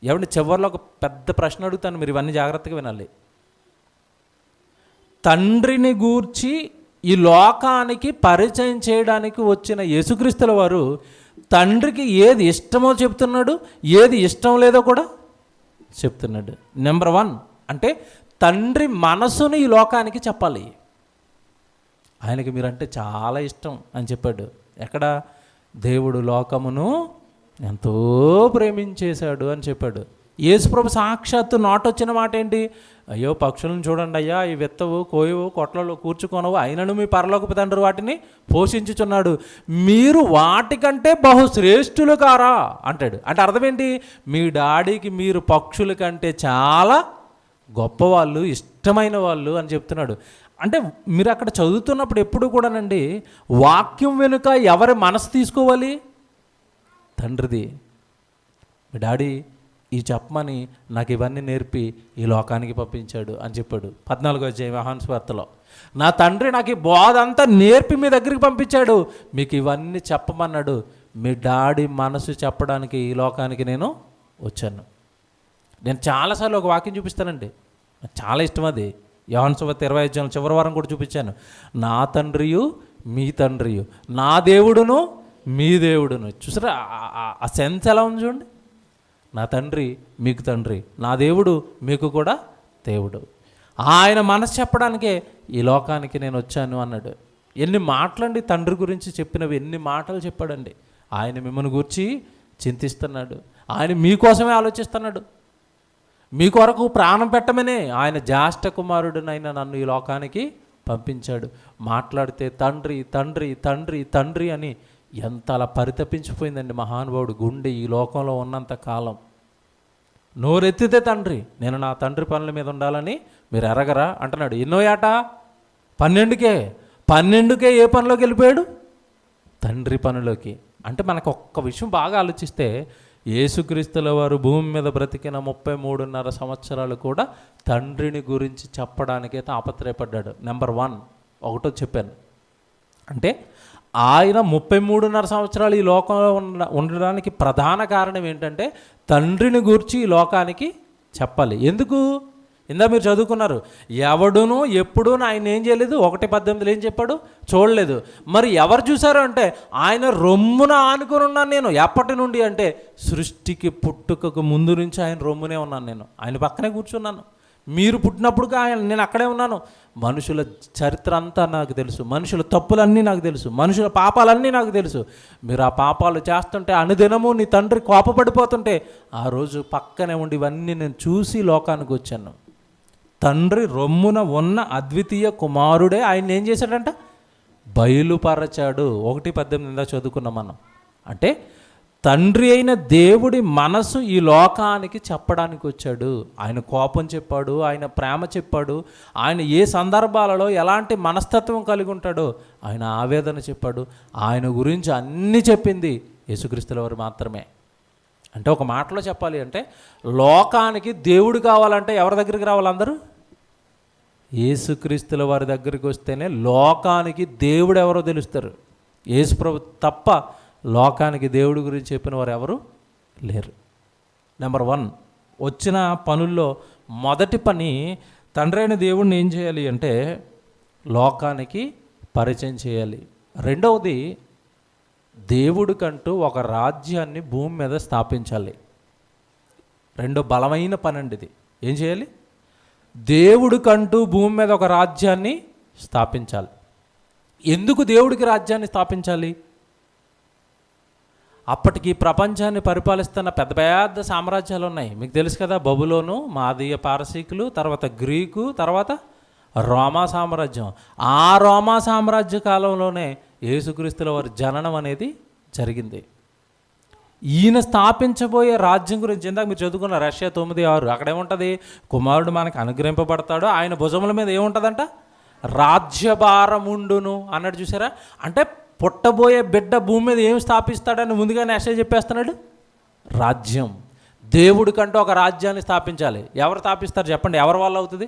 ఏమంటే చివరిలో ఒక పెద్ద ప్రశ్న అడుగుతాను, మీరు ఇవన్నీ జాగ్రత్తగా వినాలి. తండ్రిని గూర్చి ఈ లోకానికి పరిచయం చేయడానికి వచ్చిన యేసుక్రీస్తుల వారు తండ్రికి ఏది ఇష్టమో చెప్తున్నాడు, ఏది ఇష్టం లేదో కూడా చెప్తున్నాడు. నెంబర్ 1 అంటే తండ్రి మనసును ఈ లోకానికి చెప్పాలి. ఆయనకి మీరంటే చాలా ఇష్టం అని చెప్పాడు. ఎక్కడ? దేవుడు లోకమును ఎంతో ప్రేమించేశాడు అని చెప్పాడు. యేసుప్రభు సాక్షాత్తు నోటొచ్చిన మాట ఏంటి? అయ్యో పక్షులను చూడండి అయ్యా, ఈ విత్తవు కోయవు కొట్లలో కూర్చుకోనవు, అయినను మీ పరలోకపు తండ్రి వాటిని పోషించుచున్నాడు, మీరు వాటికంటే బహుశ్రేష్ఠులు కారా అంటాడు. అంటే అర్థం ఏంటి? మీ డాడీకి మీరు పక్షుల కంటే చాలా గొప్పవాళ్ళు, ఇష్టమైన వాళ్ళు అని చెప్తున్నాడు. అంటే మీరు అక్కడ చదువుతున్నప్పుడు ఎప్పుడు కూడానండి వాక్యం వెనుక ఎవరి మనసు తీసుకోవాలి? తండ్రిది. మీ డాడీ ఈ చెప్పమని నాకు ఇవన్నీ నేర్పి ఈ లోకానికి పంపించాడు అని చెప్పాడు 14వ అధ్యాయం యోహాను సువార్తలో. నా తండ్రి నాకు ఈ బోధ అంతా నేర్పి మీ దగ్గరికి పంపించాడు, మీకు ఇవన్నీ చెప్పమన్నాడు. మీ డాడీ మనసు చెప్పడానికి ఈ లోకానికి నేను వచ్చాను. నేను చాలాసార్లు ఒక వాక్యం చూపిస్తానండి, నాకు చాలా ఇష్టం అది. యోహాను సువార్త 20వ అధ్యాయం చివరి వారం కూడా చూపించాను. నా తండ్రియు మీ తండ్రియు, నా దేవుడును మీ దేవుడును. చూసారా ఆ సెన్స్ ఎలా ఉంది చూడండి. నా తండ్రి మీకు తండ్రి, నా దేవుడు మీకు కూడా దేవుడు. ఆయన మనసు చెప్పడానికే ఈ లోకానికి నేను వచ్చాను అన్నాడు. ఎన్ని మాటలండి తండ్రి గురించి చెప్పినవి, ఎన్ని మాటలు చెప్పాడండి. ఆయన మిమ్మల్ని గురించి చింతిస్తున్నాడు, ఆయన మీకోసమే ఆలోచిస్తున్నాడు, మీ కొరకు ప్రాణం పెట్టమనే ఆయన జ్యేష్ఠ కుమారుడినైనా నన్ను ఈ లోకానికి పంపించాడు. మాట్లాడితే తండ్రి తండ్రి తండ్రి తండ్రి అని ఎంత అలా పరితపించిపోయిందండి మహానుభావుడు గుండె ఈ లోకంలో ఉన్నంత కాలం. నోరెత్తితే తండ్రి, నేను నా తండ్రి పనుల మీద ఉండాలని మీరు ఎరగరా అంటున్నాడు. ఎన్నో ఏట? 12కే ఏ పనిలోకి వెళ్ళిపోయాడు? తండ్రి పనిలోకి. అంటే మనకు ఒక్క విషయం బాగా ఆలోచిస్తే యేసుక్రీస్తుల వారు భూమి మీద బ్రతికిన 33.5 సంవత్సరాలు కూడా తండ్రిని గురించి చెప్పడానికే తాపత్రయపడ్డాడు. నెంబర్ 1 ఒకటో చెప్పాను. అంటే ఆయన 33.5 సంవత్సరాలు ఈ లోకంలో ఉండడానికి ప్రధాన కారణం ఏంటంటే తండ్రిని గూర్చి ఈ లోకానికి చెప్పాలి. ఎందుకు? ఇందా మీరు చదువుకున్నారు, ఎవడును ఎప్పుడూ ఆయన ఏం చేయలేదు, 1:18 ఏం చెప్పాడు? చూడలేదు. మరి ఎవరు చూశారు అంటే ఆయన రొమ్మున ఆనుకొని ఉన్నాను నేను. ఎప్పటి నుండి అంటే సృష్టికి పుట్టుకకు ముందు నుంచి ఆయన రొమ్మునే ఉన్నాను నేను, ఆయన పక్కనే కూర్చున్నాను. మీరు పుట్టినప్పుడు నేను అక్కడే ఉన్నాను. మనుషుల చరిత్ర అంతా నాకు తెలుసు, మనుషుల తప్పులన్నీ నాకు తెలుసు, మనుషుల పాపాలన్నీ నాకు తెలుసు. మీరు ఆ పాపాలు చేస్తుంటే అనుదినము నీ తండ్రి కోపపడిపోతుంటే ఆ రోజు పక్కనే ఉండి ఇవన్నీ నేను చూసి లోకానికి వచ్చాను. తండ్రి రొమ్మున ఉన్న అద్వితీయ కుమారుడే ఆయన ఏం చేశాడంట? బయలుపరచాడు. 1:18 చదువుకున్నాం మనం. అంటే తండ్రి అయిన దేవుడి మనసు ఈ లోకానికి చెప్పడానికి వచ్చాడు. ఆయన కోపం చెప్పాడు, ఆయన ప్రేమ చెప్పాడు, ఆయన ఏ సందర్భాలలో ఎలాంటి మనస్తత్వం కలిగి ఉంటాడో ఆయన ఆవేదన చెప్పాడు. ఆయన గురించి అన్నీ చెప్పింది యేసుక్రీస్తుల వారు మాత్రమే. అంటే ఒక మాటలో చెప్పాలి అంటే లోకానికి దేవుడు కావాలంటే ఎవరి దగ్గరికి రావాలి? అందరూ యేసుక్రీస్తుల వారి దగ్గరికి వస్తేనే లోకానికి దేవుడు ఎవరో తెలుస్తారు. యేసుప్రభు తప్ప లోకానికి దేవుడి గురించి చెప్పిన వారు ఎవరు లేరు. నెంబర్ 1 వచ్చిన పనుల్లో మొదటి పని తండ్రి అయిన దేవుడిని ఏం చేయాలి అంటే లోకానికి పరిచయం చేయాలి. రెండవది దేవుడికంటూ ఒక రాజ్యాన్ని భూమి మీద స్థాపించాలి. రెండో బలమైన పని అండి ఇది. ఏం చేయాలి? దేవుడికంటూ భూమి మీద ఒక రాజ్యాన్ని స్థాపించాలి. ఎందుకు దేవుడికి రాజ్యాన్ని స్థాపించాలి? అప్పటికి ప్రపంచాన్ని పరిపాలిస్తున్న పెద్ద పెద్ద సామ్రాజ్యాలు ఉన్నాయి, మీకు తెలుసు కదా. బబులోను, మాదీయ పారసీకులు, తర్వాత గ్రీకు, తర్వాత రోమా సామ్రాజ్యం. ఆ రోమా సామ్రాజ్య కాలంలోనే యేసుక్రీస్తుల వారి జననం అనేది జరిగింది. ఈయన స్థాపించబోయే రాజ్యం గురించి ఇందాక మీరు చదువుకున్న రష్యా 9:6 అక్కడ ఏముంటుంది? కుమారుడు మనకు అనుగ్రహింపబడతాడు, ఆయన భుజముల మీద ఏముంటుందంట? రాజ్యభారముండును అన్నాడు. చూసారా? అంటే పుట్టబోయే బిడ్డ భూమి మీద ఏం స్థాపిస్తాడని ముందుగానే యెషయా చెప్పేస్తున్నాడు. రాజ్యం. దేవుడి కంటూ ఒక రాజ్యాన్ని స్థాపించాలి. ఎవరు స్థాపిస్తారు చెప్పండి? ఎవరి వల్ల అవుతుంది?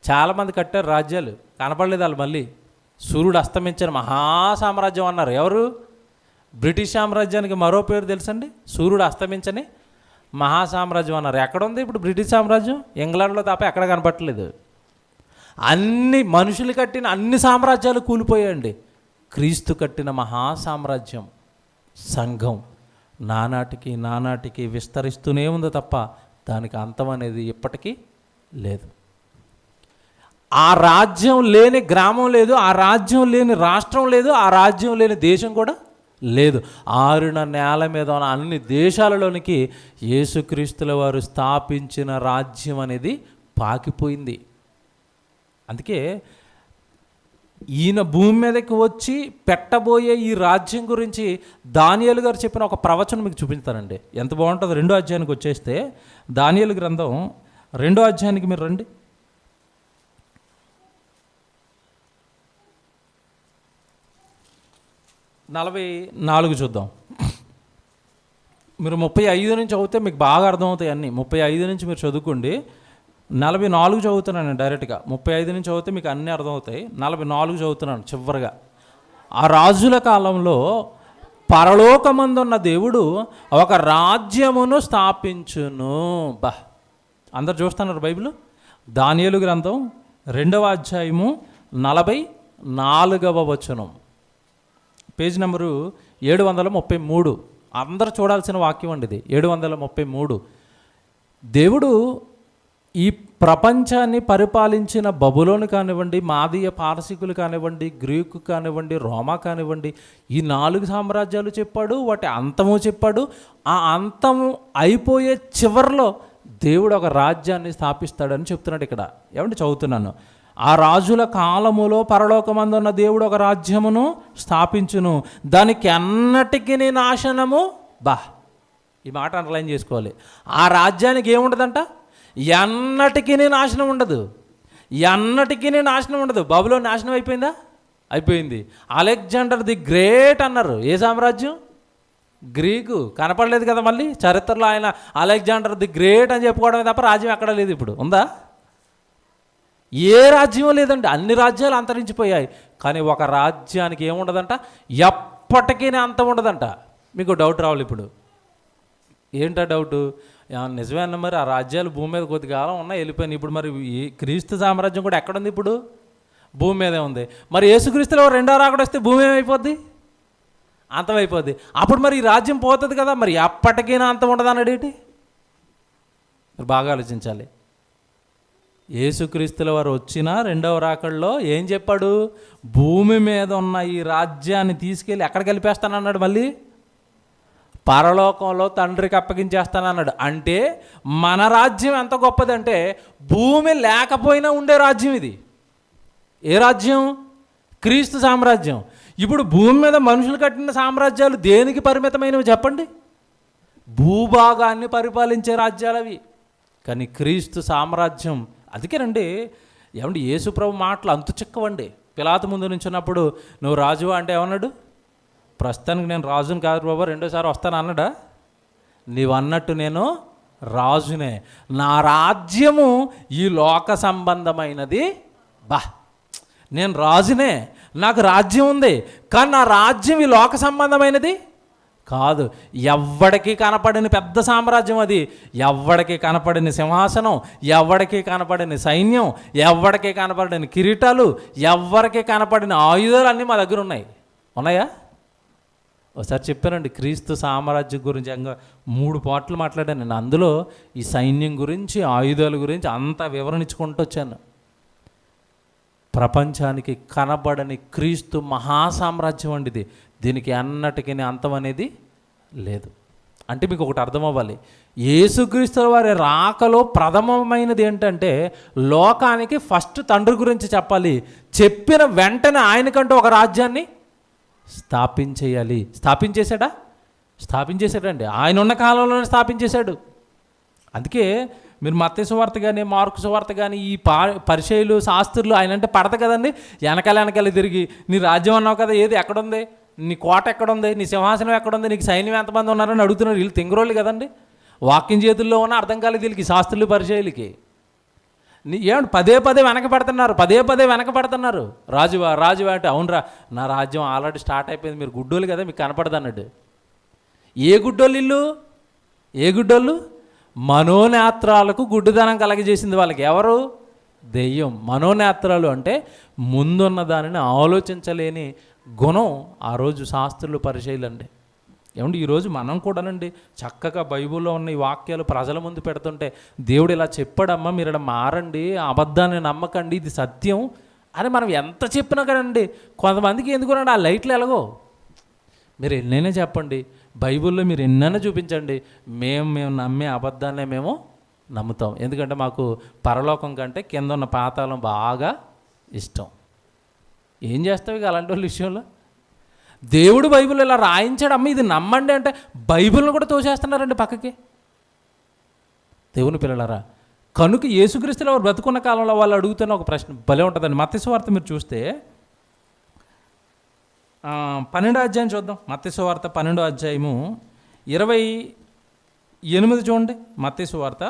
చాలామంది కట్టారు రాజ్యాలు, కనపడలేదు వాళ్ళు. మళ్ళీ సూర్యుడు అస్తమించిన మహాసామ్రాజ్యం అన్నారు. ఎవరు? బ్రిటిష్ సామ్రాజ్యానికి మరో పేరు తెలుసండి, సూర్యుడు అస్తమించని మహాసామ్రాజ్యం అన్నారు. ఎక్కడుంది ఇప్పుడు బ్రిటిష్ సామ్రాజ్యం? ఇంగ్లాండ్లో తప్ప ఎక్కడ కనపట్టలేదు. అన్ని మనుషులు కట్టిన అన్ని సామ్రాజ్యాలు కూలిపోయాయండి. క్రీస్తు కట్టిన మహాసామ్రాజ్యం సంఘం నానాటికి విస్తరిస్తూనే ఉంది తప్ప దానికి అంతం అనేది ఇప్పటికీ లేదు. ఆ రాజ్యం లేని గ్రామం లేదు, ఆ రాజ్యం లేని రాష్ట్రం లేదు, ఆ రాజ్యం లేని దేశం కూడా లేదు. ఆరున నేల మీద ఉన్న అన్ని దేశాలలోనికి యేసుక్రీస్తుల వారు స్థాపించిన రాజ్యం అనేది పాకిపోయింది. అందుకే ఈయన భూమి మీదకి వచ్చి పెట్టబోయే ఈ రాజ్యం గురించి దానియేలు గారు చెప్పిన ఒక ప్రవచనం మీకు చూపిస్తానండి. ఎంత బాగుంటుందో. 2వ అధ్యాయానికి వచ్చేస్తే దానియేలు గ్రంథం 2వ అధ్యాయానికి మీరు రండి. 44 చూద్దాం. మీరు 35 నుంచి చదివితే మీకు బాగా అర్థమవుతాయి అన్నీ. 35 నుంచి మీరు చదువుకోండి. 44 చదువుతున్నాను డైరెక్ట్గా. 35 నుంచి చదివితే మీకు అన్నీ అర్థమవుతాయి. 44 చదువుతున్నాను చివరిగా. ఆ రాజుల కాలంలో పరలోకమందున్న దేవుడు ఒక రాజ్యమును స్థాపించును. అందరు చూస్తున్నారు బైబిల్? దానియేలు గ్రంథం 2వ అధ్యాయము 44వ వచనం, పేజ్ నెంబరు 733. అందరూ చూడాల్సిన వాక్యం అండి ఇది. 733. దేవుడు ఈ ప్రపంచాన్ని పరిపాలించిన బబులోను కానివ్వండి, మాదీయ పారసీకులు కానివ్వండి, గ్రీకు కానివ్వండి, రోమా కానివ్వండి, ఈ 4 సామ్రాజ్యాలు చెప్పాడు. వాటి అంతము చెప్పాడు. ఆ అంతము అయిపోయే చివరిలో దేవుడు ఒక రాజ్యాన్ని స్థాపిస్తాడని చెప్తున్నాడు ఇక్కడ. ఏమంటే చదువుతున్నాను. ఆ రాజుల కాలములో పరలోకమందున్న దేవుడు ఒక రాజ్యమును స్థాపించును, దానికి అన్నటికీ నాశనము. ఈ మాట అండర్లైన్ చేసుకోవాలి. ఆ రాజ్యానికి ఏముండదంట? ఎన్నటికీ నాశనం ఉండదు. ఎన్నటికీ నాశనం ఉండదు. బబులోను నాశనం అయిపోయిందా? అయిపోయింది. అలెగ్జాండర్ ది గ్రేట్ అన్నారు. ఏ సామ్రాజ్యం? గ్రీకు. కనపడలేదు కదా మళ్ళీ చరిత్రలో ఆయన అలెగ్జాండర్ ది గ్రేట్ అని చెప్పుకోవడమే తప్ప రాజ్యం ఎక్కడ లేదు. ఇప్పుడు ఉందా? ఏ రాజ్యం లేదండి. అన్ని రాజ్యాలు అంతరించిపోయాయి. కానీ ఒక రాజ్యానికి ఏముండదంట? ఎప్పటికీ అంతం ఉండదంట. మీకు డౌట్ రావాలి ఇప్పుడు. ఏంటా డౌటు? నిజమేనా? మరి ఆ రాజ్యాలు భూమి మీద కొద్ది కాలం ఉన్నాయి, వెళ్ళిపోయినాయి. ఇప్పుడు మరి ఈ క్రీస్తు సామ్రాజ్యం కూడా ఎక్కడుంది? ఇప్పుడు భూమి మీదే ఉంది. మరి యేసుక్రీస్తులో 2వ రాకడ వస్తే భూమి ఏమైపోద్ది? అంతమైపోద్ది. అప్పుడు మరి ఈ రాజ్యం పోతుంది కదా. మరి ఎప్పటికైనా అంతం ఉండదు అన్నాడు ఏంటి? బాగా ఆలోచించాలి. యేసుక్రీస్తుల వారు వచ్చిన 2వ రాకడలో ఏం చెప్పాడు? భూమి మీద ఉన్న ఈ రాజ్యాన్ని తీసుకెళ్ళి ఎక్కడికి వెళ్ళిపేస్తానన్నాడు? మళ్ళీ పరలోకంలో తండ్రికి అప్పగించేస్తానన్నాడు. అంటే మన రాజ్యం ఎంత గొప్పదంటే భూమి లేకపోయినా ఉండే రాజ్యం ఇది. ఏ రాజ్యం? క్రీస్తు సామ్రాజ్యం. ఇప్పుడు భూమి మీద మనుషులు కట్టిన సామ్రాజ్యాలు దేనికి పరిమితమైనవి చెప్పండి? భూభాగాన్ని పరిపాలించే రాజ్యాలు అవి. కానీ క్రీస్తు సామ్రాజ్యం, అందుకేనండి ఏమండి యేసుప్రభు మాటలు అంతు చిక్కవండి. పిలాతు ముందు నుంచున్నప్పుడు నువ్వు రాజువా అంటే ఏమన్నాడు? ప్రస్తుతానికి నేను రాజుని కాదు బాబా, 2వ వస్తాను అన్నాడా? నీవు అన్నట్టు నేను రాజునే. నా రాజ్యము ఈ లోక సంబంధమైనది. నేను రాజునే, నాకు రాజ్యం ఉంది. కానీ నా రాజ్యం ఈ లోక సంబంధమైనది కాదు. ఎవ్వడికి కనపడని పెద్ద సామ్రాజ్యం అది. ఎవ్వడికి కనపడని సింహాసనం, ఎవ్వడికి కనపడని సైన్యం, ఎవ్వడికి కనపడని కిరీటాలు, ఎవ్వరికి కనపడని ఆయుధాలు అన్నీ మా దగ్గర ఉన్నాయా? ఒకసారి చెప్పానండి క్రీస్తు సామ్రాజ్యం గురించి 3 పాటలు మాట్లాడాను నేను. అందులో ఈ సైన్యం గురించి, ఆయుధాల గురించి అంతా వివరణ ఇచ్చుకుంటూ వచ్చాను. ప్రపంచానికి కనబడని క్రీస్తు మహాసామ్రాజ్యం అండి ఇది. దీనికి అన్నటికీ అంతం అనేది లేదు. అంటే మీకు ఒకటి అర్థం అవ్వాలి, యేసుక్రీస్తుల వారి రాకలో ప్రథమమైనది ఏంటంటే లోకానికి ఫస్ట్ తండ్రి గురించి చెప్పాలి. చెప్పిన వెంటనే ఆయనకంటూ ఒక రాజ్యాన్ని స్థాపించేయాలి. స్థాపించేశాడండి. ఆయన ఉన్న కాలంలోనే స్థాపించేశాడు. అందుకే మీరు మత్తయి సువార్త కానీ మార్కు సువార్త కానీ ఈ పరిచయులు శాస్త్రులు ఆయన అంటే పడత కదండి, వెనకాల తిరిగి నీ రాజ్యం అన్నావు కదా, ఏది ఎక్కడుంది, నీ కోట ఎక్కడుంది, నీ సింహాసనం ఎక్కడుంది, నీకు సైన్యం ఎంతమంది ఉన్నారని అడుగుతున్నారు. వీళ్ళు తింగరోళ్ళు కదండి, వాక్యం చేతుల్లో ఉన్న అర్థం కాలేదు వీళ్ళకి, శాస్త్రులు పరిచయులకి. ఏమంటే పదే వెనక పెడుతున్నారు. రాజువా అంటే అవునరా నా రాజ్యం ఆల్రెడీ స్టార్ట్ అయిపోయింది, మీరు గుడ్డోళ్ళు కదా మీకు కనపడదు అన్నాడు. ఏ గుడ్డోళ్ళు మనోనేత్రాలకు గుడ్డిదనం కలగజేసింది వాళ్ళకి. ఎవరు? దెయ్యం. మనోనేత్రాలు అంటే ముందున్న దానిని ఆలోచించలేని గుణం ఆ రోజు శాస్త్రులు పరిచయులండి. ఏమంటే ఈరోజు మనం కూడానండి చక్కగా బైబిల్లో ఉన్న ఈ వాక్యాలు ప్రజల ముందు పెడుతుంటే దేవుడు ఇలా చెప్పాడమ్మా, మీరు ఇలా మారండి, అబద్ధాన్ని నమ్మకండి, ఇది సత్యం అని మనం ఎంత చెప్పినా కదండి కొంతమందికి ఎందుకునండి ఆ లైట్లు ఎలాగో. మీరు ఎన్నైనా చెప్పండి, బైబిల్లో మీరు ఎన్నైనా చూపించండి, మేము నమ్మే అబద్ధాన్నే మేము నమ్ముతాం. ఎందుకంటే మాకు పరలోకం కంటే కింద ఉన్న పాతాళం బాగా ఇష్టం. ఏం చేస్తావు ఇక అలాంటి వాళ్ళ విషయంలో? దేవుడు బైబిల్ ఇలా రాయించాడు, అమ్మ ఇది నమ్మండి అంటే బైబిల్ని కూడా తోసేస్తున్నారండి పక్కకి. దేవుని పిల్లలారా, కనుక యేసుక్రీస్తులు వారు బ్రతుకున్న కాలంలో వాళ్ళు అడుగుతున్న ఒక ప్రశ్న భలే ఉంటుందండి. మత్తయి సువార్త మీరు చూస్తే 12వ అధ్యాయం చూద్దాం. మత్తయి సువార్త 12వ అధ్యాయము 28 చూడండి. మత్తయి సువార్త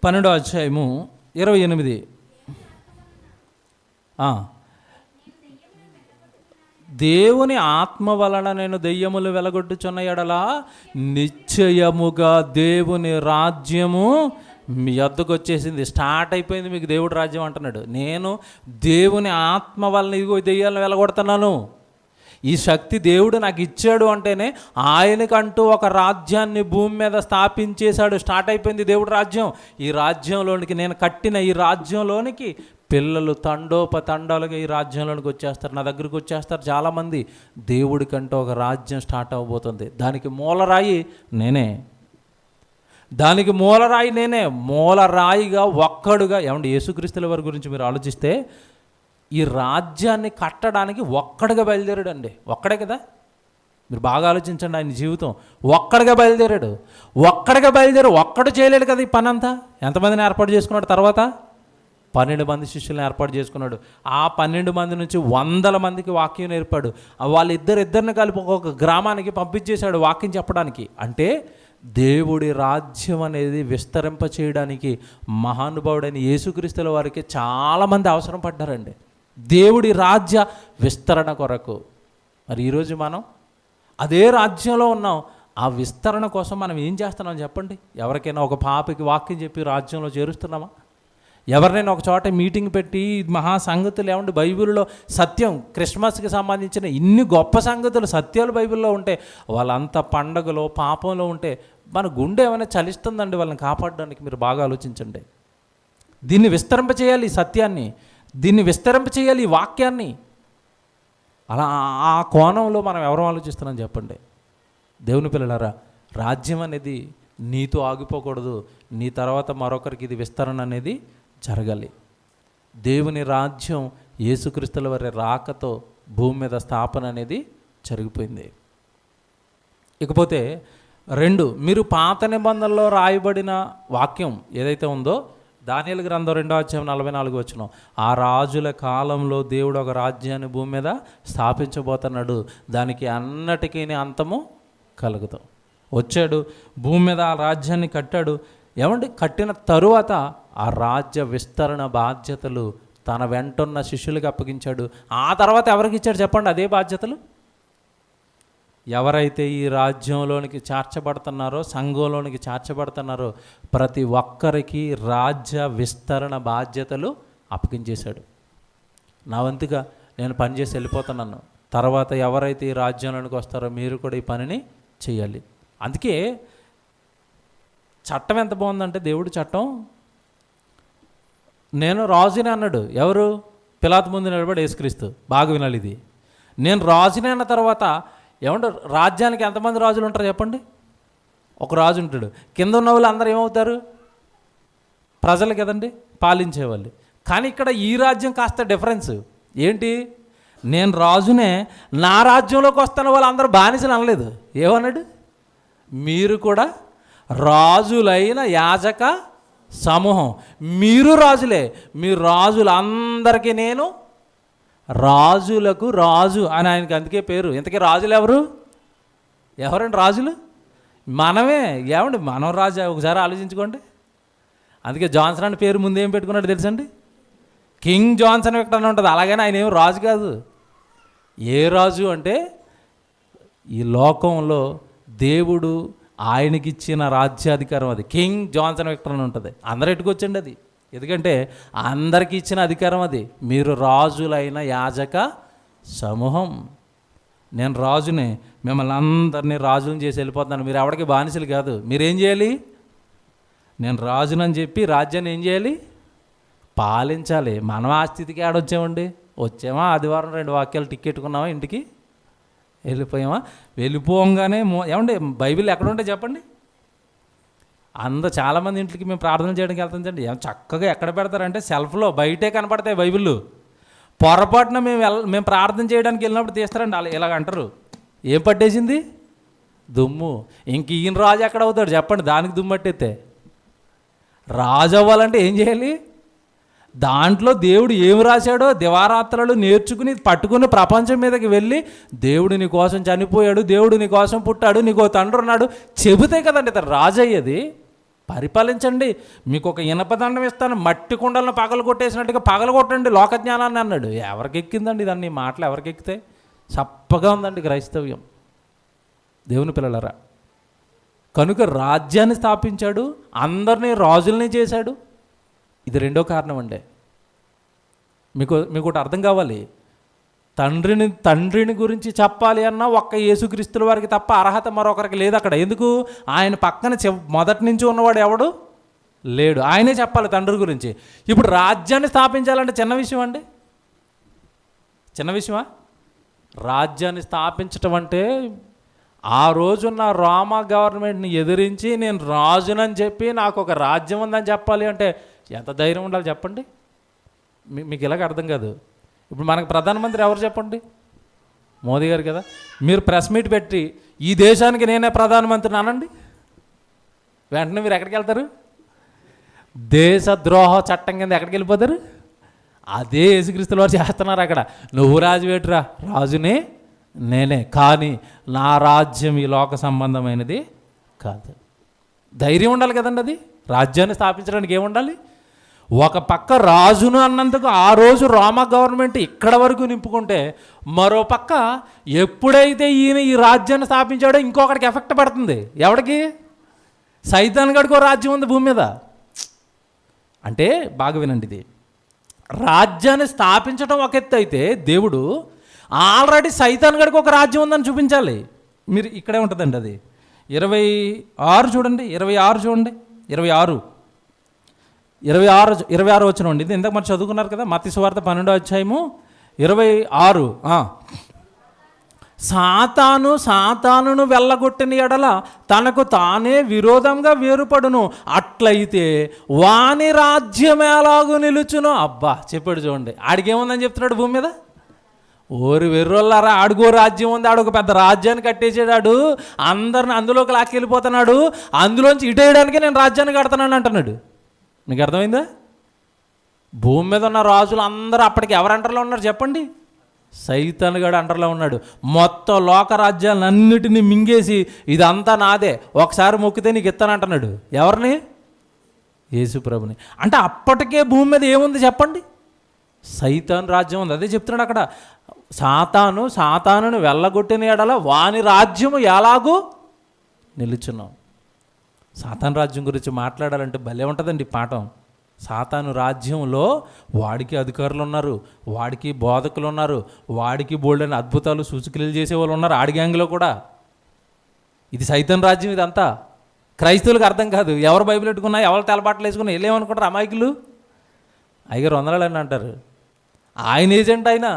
12వ అధ్యాయము 28. దేవుని ఆత్మ వలన నేను దెయ్యములు వెలగొట్టుచున్న ఎడలా నిశ్చయముగా దేవుని రాజ్యము మీ వద్దకు వచ్చేసింది, స్టార్ట్ అయిపోయింది మీకు దేవుడి రాజ్యం అంటున్నాడు. నేను దేవుని ఆత్మ వలన ఇదిగో దెయ్యాలను వెలగొడుతున్నాను. ఈ శక్తి దేవుడు నాకు ఇచ్చాడు అంటేనే ఆయనకంటూ ఒక రాజ్యాన్ని భూమి మీద స్థాపించేశాడు. స్టార్ట్ అయిపోయింది దేవుడి రాజ్యం. ఈ రాజ్యంలోనికి నేను కట్టిన ఈ రాజ్యంలోనికి పిల్లలు తండోపతండాలుగా ఈ రాజ్యంలోనికి వచ్చేస్తారు, నా దగ్గరికి వచ్చేస్తారు చాలామంది. దేవుడికంటూ ఒక రాజ్యం స్టార్ట్ అవ్వబోతుంది. దానికి మూలరాయి నేనే. మూలరాయిగా ఒక్కడుగా. ఏమంటే యేసుక్రీస్తుల వారి గురించి మీరు ఆలోచిస్తే ఈ రాజ్యాన్ని కట్టడానికి ఒక్కడిగా బయలుదేరాడండి. ఒక్కడే కదా, మీరు బాగా ఆలోచించండి. ఆయన జీవితం ఒక్కడిగా బయలుదేరాడు. ఒక్కడు చేయలేడు కదా ఈ పని అంతా. ఎంతమందిని ఏర్పాటు చేసుకున్నాడు? తర్వాత 12 మంది శిష్యులను ఏర్పాటు చేసుకున్నాడు. ఆ 12 మంది నుంచి 100 మందికి వాక్యం నేర్పాడు. వాళ్ళిద్దరిని కలిపి ఒక గ్రామానికి పంపించేశాడు వాక్యం చెప్పడానికి. అంటే దేవుడి రాజ్యం అనేది విస్తరింప చేయడానికి మహానుభావుడైన యేసుక్రీస్తుల వారికి చాలామంది అవసరం పడ్డారండి, దేవుడి రాజ్య విస్తరణ కొరకు. మరి ఈరోజు మనం అదే రాజ్యంలో ఉన్నాం. ఆ విస్తరణ కోసం మనం ఏం చేస్తున్నాం చెప్పండి? ఎవరికైనా ఒక పాపకి వాక్యం చెప్పి రాజ్యంలో చేరుస్తున్నామా? ఎవరినైనా ఒక చోట మీటింగ్ పెట్టి మహా సంగతులు ఏమంటే బైబిల్లో సత్యం, క్రిస్మస్కి సంబంధించిన ఇన్ని గొప్ప సంగతులు సత్యాలు బైబిల్లో ఉంటే వాళ్ళంతా పండగలో పాపంలో ఉంటే మన గుండె ఏమైనా చలిస్తుందండి వాళ్ళని కాపాడడానికి? మీరు బాగా ఆలోచించండి. దీన్ని విస్తరింపచేయాలి, ఈ సత్యాన్ని దీన్ని విస్తరింపచేయాలి, ఈ వాక్యాన్ని. అలా ఆ కోణంలో మనం ఎవరు ఆలోచిస్తున్నాం చెప్పండి? దేవుని పిల్లలారా, రాజ్యం అనేది నీతో ఆగిపోకూడదు. నీ తర్వాత మరొకరికి ఇది విస్తరణ అనేది జరగాలి. దేవుని రాజ్యం యేసుక్రీస్తుల వారి రాకతో భూమి మీద స్థాపన అనేది జరిగిపోయింది. ఇకపోతే 2, మీరు పాత నిబంధనలో రాయబడిన వాక్యం ఏదైతే ఉందో దానియేలు గ్రంథం 2వ అధ్యాయం 44 వచనం, ఆ రాజుల కాలంలో దేవుడు ఒక రాజ్యాన్ని భూమి మీద స్థాపించబోతున్నాడు, దానికి అన్నటికీ అంతము కలుగుతాం. వచ్చాడు, భూమి మీద ఆ రాజ్యాన్ని కట్టాడు. ఏమంటే కట్టిన తరువాత ఆ రాజ్య విస్తరణ బాధ్యతలు తన వెంటున్న శిష్యులకు అప్పగించాడు. ఆ తర్వాత ఎవరికి ఇచ్చాడు చెప్పండి అదే బాధ్యతలు? ఎవరైతే ఈ రాజ్యంలోనికి చేర్చబడుతున్నారో, సంఘంలోనికి చేర్చబడుతున్నారో ప్రతి ఒక్కరికి రాజ్య విస్తరణ బాధ్యతలు అప్పగించేశాడు. నా వంతుగా నేను పనిచేసి వెళ్ళిపోతున్నాను, తర్వాత ఎవరైతే ఈ రాజ్యంలోనికి వస్తారో మీరు కూడా ఈ పనిని చేయాలి. అందుకే చట్టం ఎంత బాగుందంటే, దేవుడి చట్టం, నేను రాజుని అన్నాడు. ఎవరు? పిలాతు ముందు నిలబడి యేసుక్రీస్తు. బాగా వినాలి ఇది. నేను రాజుని అన్న తర్వాత ఏమంటారు, రాజ్యానికి ఎంతమంది రాజులు ఉంటారు చెప్పండి? ఒక రాజు ఉంటాడు. కింద ఉన్న వాళ్ళు అందరూ ఏమవుతారు? ప్రజలు కదండి, పాలించేవాళ్ళు. కానీ ఇక్కడ ఈ రాజ్యం కాస్త డిఫరెన్స్ ఏంటి? నేను రాజునే, నా రాజ్యంలోకి వస్తున్న వాళ్ళు అందరూ బానిసలు అనలేదు. ఏమన్నాడు? మీరు కూడా రాజులైన యాజక సమూహం. మీరు రాజులే, మీరు రాజులందరికీ నేను రాజులకు రాజు అని ఆయనకి అందుకే పేరు. ఇంతకీ రాజులు ఎవరండి రాజులు? మనమే. ఏమండి, మనం రాజు? ఒకసారి ఆలోచించుకోండి. అందుకే జాన్సన్ అని పేరు ముందేం పెట్టుకున్నాడు తెలుసండి? కింగ్ జాన్సన్ ఎక్కడ ఉంటుంది. అలాగని ఆయన ఏం రాజు కాదు. ఏ రాజు అంటే ఈ లోకంలో దేవుడు ఆయనకిచ్చిన రాజ్యాధికారం అది. కింగ్ జాన్సన్ విక్టర్ అని ఉంటుంది. అందరు ఎట్టుకొచ్చండి అది. ఎందుకంటే అందరికీ ఇచ్చిన అధికారం అది. మీరు రాజులైన యాజక సమూహం. నేను రాజునే, మిమ్మల్ని అందరినీ రాజులను చేసి వెళ్ళిపోతున్నాను. మీరు ఎవరికి బానిసలు కాదు. మీరేం చేయాలి? నేను రాజునని చెప్పి రాజ్యాన్ని ఏం చేయాలి? పాలించాలి. మనం ఆ స్థితికి ఆడొచ్చామండి. వచ్చామా, ఆదివారం 2 వాక్యాలు టిక్కెట్టుకున్నామా, ఇంటికి వెళ్ళిపోయామా? వెళ్ళిపోగానే ఏమండి బైబిల్ ఎక్కడ ఉంటే చెప్పండి? చాలామంది ఇంటికి మేము ప్రార్థన చేయడానికి వెళ్తాం. చక్కగా ఎక్కడ పెడతారంటే సెల్ఫ్లో బయటే కనపడతాయి బైబిళ్ళు. పొరపాటున మేము ప్రార్థన చేయడానికి వెళ్ళినప్పుడు తీస్తారండి. అలా ఇలాగ అంటారు. ఏం పట్టేసింది? దుమ్ము. ఇంక ఈయన రాజు ఎక్కడ అవుతాడు చెప్పండి? దానికి దుమ్ము పట్టేస్తే. రాజు అవ్వాలంటే ఏం చేయాలి? దాంట్లో దేవుడు ఏమి రాశాడో దివారాత్రాలు నేర్చుకుని పట్టుకుని ప్రపంచం మీదకి వెళ్ళి దేవుడు నీ కోసం చనిపోయాడు, దేవుడు నీ కోసం పుట్టాడు, నీకు తండ్రి ఉన్నాడు చెబితే కదండి ఇతను రాజు అయ్యేది. పరిపాలించండి, మీకు ఒక ఇనపదండం ఇస్తాను, మట్టి కుండలను పగలు కొట్టేసినట్టుగా పగలు కొట్టండి లోక జ్ఞానాన్ని అన్నాడు. ఎవరికి ఎక్కిందండి దాన్ని? మాటలు ఎవరికి ఎక్కితే? చప్పగా ఉందండి క్రైస్తవ్యం. దేవుని పిల్లలరా, కనుక రాజ్యాన్ని స్థాపించాడు, అందరినీ రాజుల్ని చేశాడు. ఇది రెండో కారణం అండి. మీకు ఒకటి అర్థం కావాలి. తండ్రిని గురించి చెప్పాలి అన్నా ఒక్క యేసుక్రీస్తుల వారికి తప్ప అర్హత మరొకరికి లేదు అక్కడ. ఎందుకు? ఆయన పక్కన మొదటి నుంచి ఉన్నవాడు ఎవడు లేడు. ఆయనే చెప్పాలి తండ్రి గురించి. ఇప్పుడు రాజ్యాన్ని స్థాపించాలంటే చిన్న విషయం అండి? చిన్న విషయమా? రాజ్యాన్ని స్థాపించటం అంటే ఆ రోజున్న రోమా గవర్నమెంట్ని ఎదిరించి నేను రాజునని చెప్పి నాకు ఒక రాజ్యం ఉందని చెప్పాలి అంటే ఎంత ధైర్యం ఉండాలి చెప్పండి? మీకు ఇలాగ అర్థం కాదు. ఇప్పుడు మనకు ప్రధానమంత్రి ఎవరు చెప్పండి? మోదీ గారు కదా. మీరు ప్రెస్ మీట్ పెట్టి ఈ దేశానికి నేనే ప్రధానమంత్రిని అనండి, వెంటనే మీరు ఎక్కడికి వెళ్తారు? దేశద్రోహ చట్టం కింద ఎక్కడికి వెళ్ళిపోతారు? అదే యేసుక్రీస్తుల వారు చేస్తున్నారు అక్కడ. నువ్వు రాజు వేటురా, రాజునే నేనే, కానీ నా రాజ్యం ఈ లోక సంబంధమైనది కాదు. ధైర్యం ఉండాలి కదండి. అది రాజ్యాన్ని స్థాపించడానికి ఏముండాలి? ఒక పక్క రాజును అన్నందుకు ఆ రోజు రోమా గవర్నమెంట్ ఇక్కడ వరకు నింపుకుంటే, మరో పక్క ఎప్పుడైతే ఈయన ఈ రాజ్యాన్ని స్థాపించాడో ఇంకొకటికి ఎఫెక్ట్ పడుతుంది. ఎవడికి? సైతాన్ గడికో రాజ్యం ఉంది భూమి మీద. అంటే బాగా వినండి, ఇది రాజ్యాన్ని స్థాపించడం ఒక ఎత్తు అయితే, దేవుడు ఆల్రెడీ సైతాన్ గడికి ఒక రాజ్యం ఉందని చూపించాలి. మీరు ఇక్కడే ఉంటుందండి అది. 26 చూడండి, 26 చూడండి, 26 వచ్చిన ఇది ఇంతకు మరి చదువుకున్నారు కదా, మత్తయి సువార్త 12:26. సాతానును వెళ్ళగొట్టిన ఎడల తనకు తానే విరోధంగా వేరుపడును, అట్లయితే వాని రాజ్యం ఎలాగూ నిలుచును. అబ్బా చెప్పాడు చూడండి. ఆడికేముందని చెప్తున్నాడు భూమి మీద? ఓరి వెర్రోళ్ళారా, ఆడుగో రాజ్యం ఉంది, ఆడొక పెద్ద రాజ్యాన్ని కట్టేసాడు, అందరిని అందులోకి లాక్కెళ్ళిపోతున్నాడు, అందులోంచి ఇటేయడానికి నేను రాజ్యాన్ని కడతానని అంటున్నాడు. మీకు అర్థమైందా? భూమి మీద ఉన్న రాజులు అందరూ అప్పటికి ఎవరు అండర్లో ఉన్నారు చెప్పండి? సైతాన్ గడు అండర్లో ఉన్నాడు. మొత్తం లోక రాజ్యాలన్నిటినీ మింగేసి ఇదంతా నాదే, ఒకసారి మొక్కితే నీకు ఇస్తానంటున్నాడు. ఎవరిని? యేసు ప్రభుని. అంటే అప్పటికే భూమి మీద ఏముంది చెప్పండి? సైతాన్ రాజ్యం ఉంది. అదే చెప్తున్నాడు అక్కడ. సాతానును వెళ్ళగొట్టిన ఎడల వాని రాజ్యము ఎలాగూ నిలుచున్నాం. సాతాను రాజ్యం గురించి మాట్లాడాలంటే భలే ఉంటుందండి పాఠం. సాతాను రాజ్యంలో వాడికి అధికారులు ఉన్నారు, వాడికి బోధకులు ఉన్నారు, వాడికి బోల్డైన అద్భుతాలు సూచక్రియలు చేసేవాళ్ళు ఉన్నారు ఆడి గ్యాంగ్లో కూడా. ఇది సైతాను రాజ్యం ఇదంతా. క్రైస్తవులకు అర్థం కాదు. ఎవరు బైబిల్ పెట్టుకున్నా, ఎవరు తెలబాట్లు వేసుకున్నా వెళ్ళేమనుకుంటారు అమాయకులు. అయ్యారు 100 అని అంటారు. ఆయన ఏజెంట్ అయినా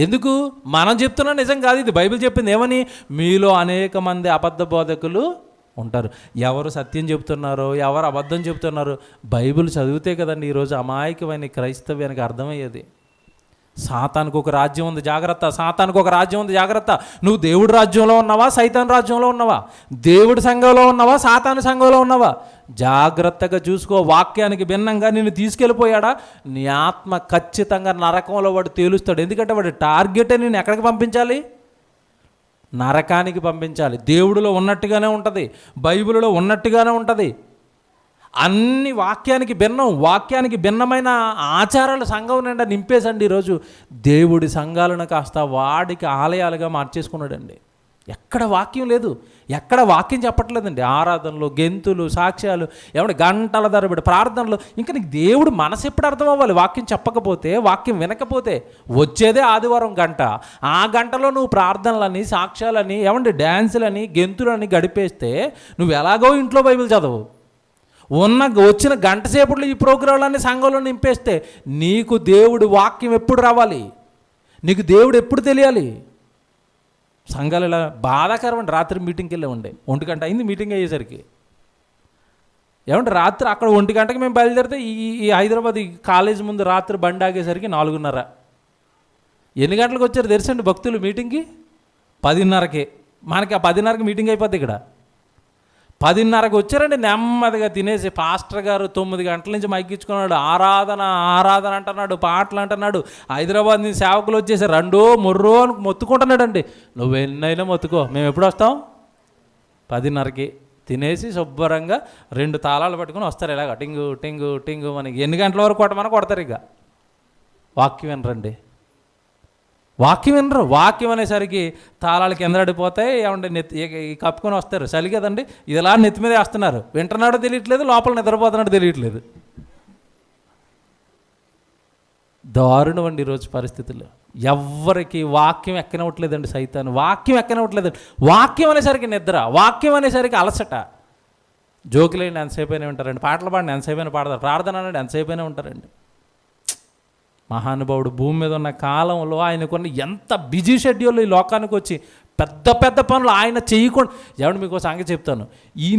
ఎందుకు? మనం చెప్తున్నా నిజం కాదు, ఇది బైబిల్ చెప్పింది. ఏమని? మీలో అనేక మంది అబద్ధ బోధకులు ఉంటారు. ఎవరు సత్యం చెప్తున్నారో ఎవరు అబద్ధం చెప్తున్నారో బైబిల్ చదివితే కదండి ఈరోజు అమాయకమైన క్రైస్తవ్యానికి అర్థమయ్యేది. సాతానికి ఒక రాజ్యం ఉంది, జాగ్రత్త. సాతానికి ఒక రాజ్యం ఉంది, జాగ్రత్త. నువ్వు దేవుడి రాజ్యంలో ఉన్నావా, సైతాన్ రాజ్యంలో ఉన్నావా? దేవుడి సంఘంలో ఉన్నావా, సాతాను సంఘంలో ఉన్నావా? జాగ్రత్తగా చూసుకో. వాక్యానికి భిన్నంగా నిన్ను తీసుకెళ్ళిపోయాడా, నీ ఆత్మ ఖచ్చితంగా నరకంలో వాడు తేలుస్తాడు. ఎందుకంటే వాడి టార్గెటే నిన్ను ఎక్కడికి పంపించాలి? నరకానికి పంపించాలి. దేవుడిలో ఉన్నట్టుగానే ఉంటుంది, బైబిల్లో ఉన్నట్టుగానే ఉంటుంది. అన్ని వాక్యానికి భిన్నం, వాక్యానికి భిన్నమైన ఆచారాలు సంఘం నిండా నింపేసండి. ఈరోజు దేవుడి సంఘాలను కాస్త వాడికి ఆలయాలుగా మార్చేసుకున్నాడండి. ఎక్కడ వాక్యం లేదు, ఎక్కడ వాక్యం చెప్పట్లేదండి. ఆరాధనలు, గెంతులు, సాక్ష్యాలు, ఏమంటే గంటల తరబడి ప్రార్థనలు. ఇంకా నీకు దేవుడు మనసు ఎప్పుడు అర్థం అవ్వాలి? వాక్యం చెప్పకపోతే, వాక్యం వినకపోతే. వచ్చేదే ఆదివారం గంట, ఆ గంటలో నువ్వు ప్రార్థనలని, సాక్ష్యాలని, ఏమంటే డ్యాన్సులని, గెంతులని గడిపేస్తే నువ్వు ఎలాగో ఇంట్లో బైబిల్ చదవు. వచ్చిన గంట సేపట్లో ఈ ప్రోగ్రాంలన్నీ సంఘంలో నింపేస్తే నీకు దేవుడు వాక్యం ఎప్పుడు రావాలి? నీకు దేవుడు ఎప్పుడు తెలియాలి? సంఘాలు ఇలా బాధాకరం అండి. రాత్రి మీటింగ్కి వెళ్ళే ఉండే 1 గంట అయింది మీటింగ్ అయ్యేసరికి. ఏమంటే రాత్రి అక్కడ 1 గంటకి మేము బయలుదేరితే ఈ హైదరాబాద్ కాలేజ్ ముందు రాత్రి బండి ఆగేసరికి 4:30. ఎన్ని గంటలకు వచ్చారు తెలుసండి భక్తులు మీటింగ్కి? 10:30కే. మనకి ఆ 10:30కి మీటింగ్ అయిపోద్ది. ఇక్కడ 10:30కి వచ్చారండి. నెమ్మదిగా తినేసి పాస్టర్ గారు 9 గంటల నుంచి మైకిచ్చుకున్నాడు. ఆరాధన ఆరాధన అంటున్నాడు, పాటలు అంటున్నాడు. హైదరాబాద్ నుంచి సేవకులు వచ్చేసి రెండో మొర్రో అని మొత్తుకుంటున్నాడండి. నువ్వు ఎన్నైనా మొత్తుకో, మేము ఎప్పుడు వస్తాం? 10:30కి తినేసి శుభ్రంగా 2 తాళాలు పట్టుకుని వస్తారు. ఇలాగ టింగు టింగు టింగు. మనకి ఎన్ని గంటల వరకు కొట్టమని కొడతారు. ఇక వాక్యం వినరండి, వాక్యం వినరు. వాక్యం అనేసరికి తాళాలు కింద పడిపోతాయి. ఏమంటే కప్పుకొని వస్తారు. చలి కదండి, ఇదిలా నెత్తి మీద వేస్తున్నారు. వింటున్నాడో తెలియట్లేదు, లోపల నిద్రపోతున్నాడో తెలియట్లేదు. దారుణం అండి ఈరోజు పరిస్థితులు. ఎవ్వరికి వాక్యం ఎక్కనవట్లేదండి. సైతాను వాక్యం ఎక్కనవట్లేదండి. వాక్యం అనేసరికి నిద్ర, వాక్యం అనేసరికి అలసట. జోకులైన ఎంతసేపు అయినా ఉంటారండి, పాటలు పాడిన ఎంతసేపు అయినా పాడతారు, ప్రార్థన అనేది ఎంతసేపు అయినా ఉంటారండి. మహానుభావుడు భూమి మీద ఉన్న కాలంలో ఆయనకున్న ఎంత బిజీ షెడ్యూల్, ఈ లోకానికి వచ్చి పెద్ద పెద్ద పనులు ఆయన చేయకుండా. ఏమంటే మీకు సంగతి చెప్తాను.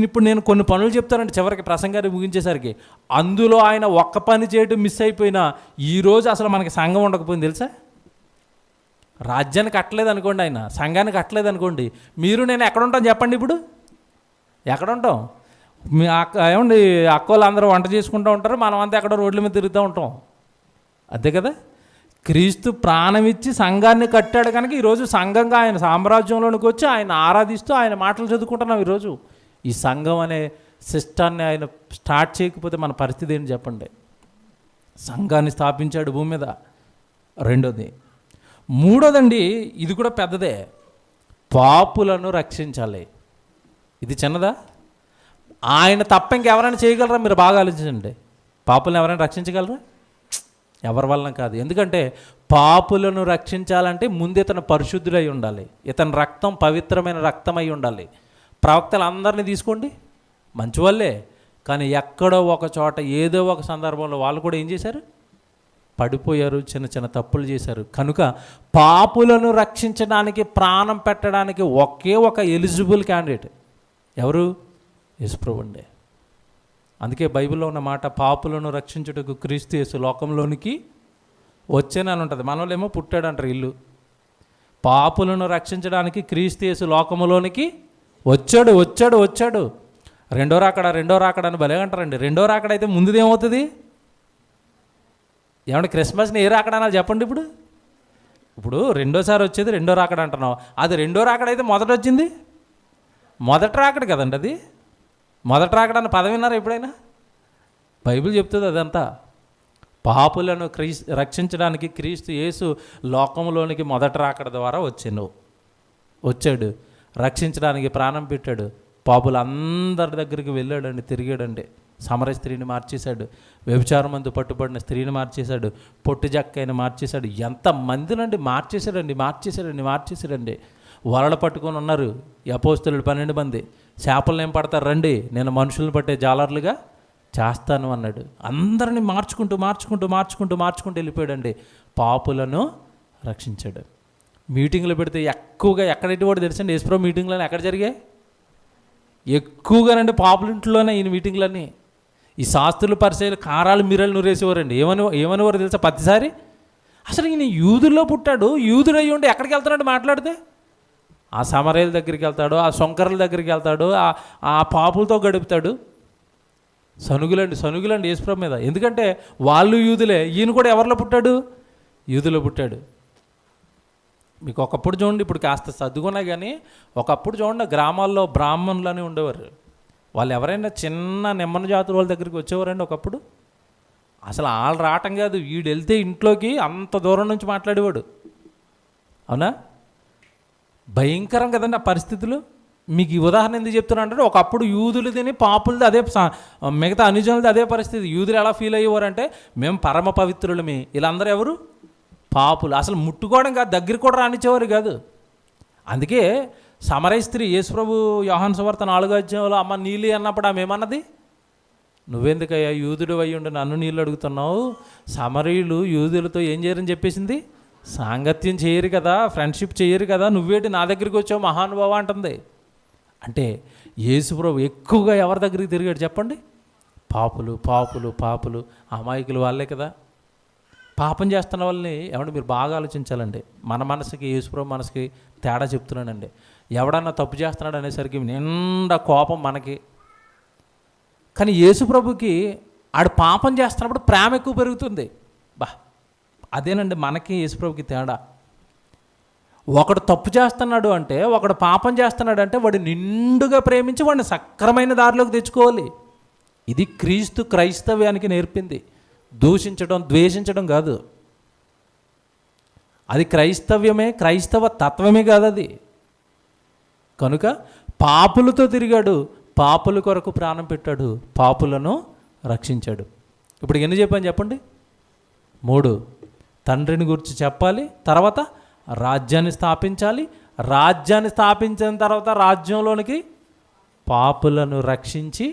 ఇప్పుడు నేను కొన్ని పనులు చెప్తానంటే చివరికి ప్రసంగాన్ని ముగించేసరికి అందులో ఆయన ఒక్క పని చేయడం మిస్ అయిపోయినా ఈరోజు అసలు మనకి సంఘం ఉండకపోయింది తెలుసా? రాజ్యాన్ని కట్టలేదు అనుకోండి, ఆయన సంఘాన్ని కట్టలేదు అనుకోండి, మీరు నేను ఎక్కడ ఉంటాం చెప్పండి? ఇప్పుడు ఎక్కడ ఉంటాం? మీ ఏమండి అక్కోళ్ళు అందరూ వంట చేసుకుంటూ ఉంటారు, మనం అంతా ఎక్కడో రోడ్ల మీద తిరుగుతూ ఉంటాం. అంతే కదా? క్రీస్తు ప్రాణం ఇచ్చి సంఘాన్ని కట్టాడు కనుక ఈరోజు సంఘంగా ఆయన సామ్రాజ్యంలోనికి వచ్చి ఆయన ఆరాధిస్తూ ఆయన మాటలు చదువుకుంటున్నాం. ఈరోజు ఈ సంఘం అనే సిస్టాన్ని ఆయన స్టార్ట్ చేయకపోతే మన పరిస్థితి ఏంటి చెప్పండి? సంఘాన్ని స్థాపించాడు భూమి మీద. రెండోది. మూడోదండి, ఇది కూడా పెద్దదే. పాపులను రక్షించాలి. ఇది చిన్నదా? ఆయన తప్ప ఇంకెవరైనా చేయగలరా? మీరు బాగా ఆలోచించండి. పాపులను ఎవరైనా రక్షించగలరా? ఎవరి వలన కాదు. ఎందుకంటే పాపులను రక్షించాలంటే ముందు ఇతను పరిశుద్ధుడై ఉండాలి, ఇతని రక్తం పవిత్రమైన రక్తం అయి ఉండాలి. ప్రవక్తలు అందరినీ తీసుకోండి, మంచి వాళ్ళే, కానీ ఎక్కడో ఒక చోట ఏదో ఒక సందర్భంలో వాళ్ళు కూడా ఏం చేశారు? పడిపోయారు, చిన్న చిన్న తప్పులు చేశారు. కనుక పాపులను రక్షించడానికి, ప్రాణం పెట్టడానికి ఒకే ఒక ఎలిజిబుల్ క్యాండిడేట్ ఎవరు? యేసుప్రభువు అండి. అందుకే బైబిల్లో ఉన్న మాట, పాపులను రక్షించుటకు క్రీస్తు యేసు లోకంలోనికి వచ్చానని ఉంటుంది. మనోళ్ళేమో పుట్టాడు అంటారు ఇల్లు. పాపులను రక్షించడానికి క్రీస్తు యేసు లోకంలోనికి వచ్చాడు వచ్చాడు వచ్చాడు. రెండో రాకడ అని భలే అంటారండి. రెండో రాకడ అయితే ముందుది ఏమవుతుంది? ఏమంటే క్రిస్మస్ని ఏ రాకడ అనాలి చెప్పండి? ఇప్పుడు రెండోసారి వచ్చేది రెండో రాకడ అంటున్నావు. అది రెండో రాకడ అయితే మొదట వచ్చింది మొదటి రాకడ కదండి. అది మొదట రాకడ అన్న పదం విన్నారా ఎప్పుడైనా? బైబిల్ చెప్తుంది అదంతా. పాపులను రక్షించడానికి క్రీస్తు యేసు లోకంలోనికి మొదట రాకడ ద్వారా వచ్చాడు, రక్షించడానికి ప్రాణం పెట్టాడు. పాపులందరి దగ్గరికి వెళ్ళాడండి, తిరిగాడండి. సమర స్త్రీని మార్చేశాడు, వ్యభిచారమందు పట్టుబడిన స్త్రీని మార్చేశాడు, పొట్టి జక్కైన మార్చేశాడు. ఎంతమందినండి మార్చేశాడండి. వలలు పట్టుకొని ఉన్నారు ఈ అపోస్తలులు 12 మంది. చేపలను ఏం పడతారు? రండి, నేను మనుషులను పట్టే జాలర్లుగా చేస్తాను అన్నాడు. అందరినీ మార్చుకుంటూ వెళ్ళిపోయాడండి. పాపులను రక్షించాడు. మీటింగ్లు పెడితే ఎక్కువగా ఎక్కడైతే కూడా తెలుసండి, యేసుప్రభు మీటింగ్లని ఎక్కడ జరిగాయి? ఎక్కువగానండి పాపుల ఇంట్లోనే ఈయన మీటింగ్లన్నీ. ఈ శాస్త్రులు పరిచయాలు కారాలు మిరలు నూరేసేవారండి. ఏమనేవారు తెలుసా ప్రతిసారి? అసలు ఈయన యూదుల్లో పుట్టాడు, యూదుడు అయ్యి ఉంటే ఎక్కడికి వెళ్తున్నాడు మాట్లాడితే? ఆ సమరయుల దగ్గరికి వెళ్తాడు, ఆ సొంకర్ల దగ్గరికి వెళ్తాడు, ఆ పాపులతో గడుపుతాడు. సనుగులండి యేసుప్రభు మీద. ఎందుకంటే వాళ్ళు యూదులే, ఈయన కూడా ఎవరిలో పుట్టాడు? యూదులో పుట్టాడు. మీకు ఒకప్పుడు చూడండి, ఇప్పుడు కాస్త సర్దుకున్నా కానీ ఒకప్పుడు చూడండి గ్రామాల్లో బ్రాహ్మణులని ఉండేవారు. వాళ్ళు ఎవరైనా చిన్న నిమ్మన జాతుల వాళ్ళ దగ్గరికి వచ్చేవారండి ఒకప్పుడు. అసలు వాళ్ళు రావటం కాదు, వీడు వెళ్తే ఇంట్లోకి అంత దూరం నుంచి మాట్లాడేవాడు. అవునా? భయంకరం కదండి ఆ పరిస్థితులు. మీకు ఈ ఉదాహరణ ఎందుకు చెప్తున్నా అంటే, ఒకప్పుడు యూదులు తిని పాపులది అదే, మిగతా అనుజనులది అదే పరిస్థితి. యూదులు ఎలా ఫీల్ అయ్యేవారంటే, మేము పరమ పవిత్రులమే, వీళ్ళందరూ ఎవరు? పాపులు. అసలు ముట్టుకోవడం కాదు, దగ్గరికి కూడా రానిచ్చేవారు కాదు. అందుకే సమరయ స్త్రీ యేసుప్రభు యోహాను సువార్త 4వ అధ్యాయంలో అమ్మ నీళ్ళు అన్నప్పుడు ఆమె ఏమన్నది? నువ్వెందుకయ్యా యూదుడు అయ్యుండి నన్ను నీళ్ళు అడుగుతున్నావు? సమరయులు యూదులతో ఏం చేయరని చెప్పేసింది? సాంగత్యం చేయరు కదా, ఫ్రెండ్షిప్ చేయరు కదా, నువ్వేంటి నా దగ్గరికి వచ్చావు మహానుభావ అంటుంది. అంటే యేసుప్రభు ఎక్కువగా ఎవరి దగ్గరికి తిరిగాడు చెప్పండి? పాపులు పాపులు పాపులు అమాయకులు వాళ్ళే కదా. పాపం చేస్తున్న వాళ్ళని ఏమంటే మీరు బాగా ఆలోచించాలండి. మన మనసుకి యేసుప్రభు మనసుకి తేడా చెప్తున్నానండి. ఎవడన్నా తప్పు చేస్తున్నాడు అనేసరికి నిండా కోపం మనకి. కానీ యేసుప్రభుకి ఆడు పాపం చేస్తున్నప్పుడు ప్రేమ ఎక్కువ పెరుగుతుంది. అదేనండి మనకి యేసుప్రభుకి తేడా. ఒకడు తప్పు చేస్తున్నాడు అంటే, ఒకడు పాపం చేస్తున్నాడు అంటే వాడు నిండుగా ప్రేమించి వాడిని సక్రమైన దారిలోకి తెచ్చుకోవాలి. ఇది క్రైస్తవ్యానికి నేర్పింది. దూషించడం, ద్వేషించడం కాదు. అది క్రైస్తవ్యమే, క్రైస్తవ తత్వమే కాదు అది. కనుక పాపులతో తిరిగాడు, పాపుల కొరకు ప్రాణం పెట్టాడు, పాపులను రక్షించాడు. ఇప్పుడు ఎన్ని చెప్పాను చెప్పండి? 3. తండ్రిని గురించి చెప్పాలి, తర్వాత రాజ్యాన్ని స్థాపించాలి, రాజ్యాన్ని స్థాపించిన తర్వాత రాజ్యంలోనికి పాపులను రక్షించి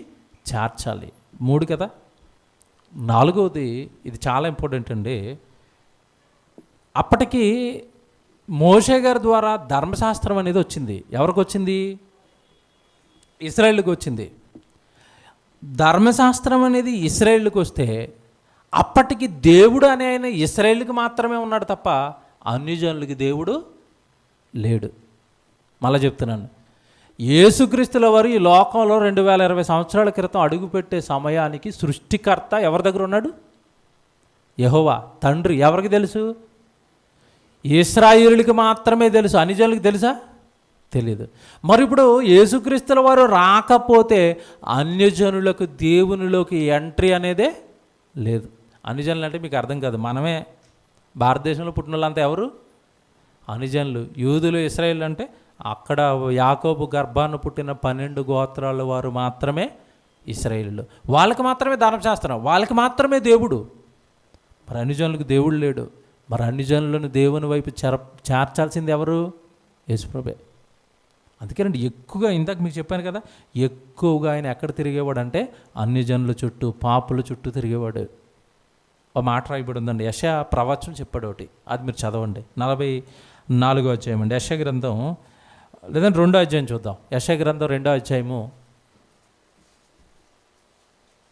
చేర్చాలి. 3 కదా. 4వది ఇది చాలా ఇంపార్టెంట్ అండి. అప్పటికి మోషే గారి ద్వారా ధర్మశాస్త్రం అనేది వచ్చింది. ఎవరికి వచ్చింది? ఇశ్రాయేలుకి వచ్చింది. ధర్మశాస్త్రం అనేది ఇశ్రాయేలుకి వస్తే అప్పటికి దేవుడు అనే ఆయన ఇశ్రాయేలుకి మాత్రమే ఉన్నాడు తప్ప అన్యజనులకి దేవుడు లేడు. మళ్ళీ చెప్తున్నాను, యేసుక్రీస్తుల వారు ఈ లోకంలో 2020 సంవత్సరాల క్రితం అడుగుపెట్టే సమయానికి సృష్టికర్త ఎవరి దగ్గర ఉన్నాడు? యెహోవా తండ్రి. ఎవరికి తెలుసు? ఇశ్రాయేలుకి మాత్రమే తెలుసు, అన్యజనులకు తెలుసా? తెలియదు. మరి ఇప్పుడు యేసుక్రీస్తుల వారు రాకపోతే అన్యజనులకు దేవునిలోకి ఎంట్రీ అనేదే లేదు. అన్యజనులు అంటే మీకు అర్థం కాదు, మనమే. భారతదేశంలో పుట్టిన వాళ్ళంతా ఎవరు? అన్యజనులు. యూదులు, ఇశ్రాయేలు అంటే అక్కడ యాకోబు గర్భాన్ని పుట్టిన 12 గోత్రాల వారు మాత్రమే ఇశ్రాయేలు. వాళ్ళకి మాత్రమే ధర్మశాస్త్రం, వాళ్ళకి మాత్రమే దేవుడు. మరి అన్యజనులకు దేవుడు లేడు. మరి అన్యజనులను దేవుని వైపు చేర్చాల్సింది ఎవరు? యేసుప్రభువే. అందుకేనండి ఎక్కువగా ఇందాక మీకు చెప్పాను కదా, ఎక్కువగా ఆయన ఎక్కడ తిరిగేవాడు అంటే అన్యజనుల చుట్టూ, పాపుల చుట్టూ తిరిగేవాడు. ఒక మాట రాయబడి ఉందండి, యెషయా ప్రవచనం చెప్పాడు ఒకటి, అది మీరు చదవండి. 44వ అధ్యాయం అండి యెషయా గ్రంథం, లేదంటే 2వ అధ్యాయం చూద్దాం. యెషయా గ్రంథం 2వ అధ్యాయము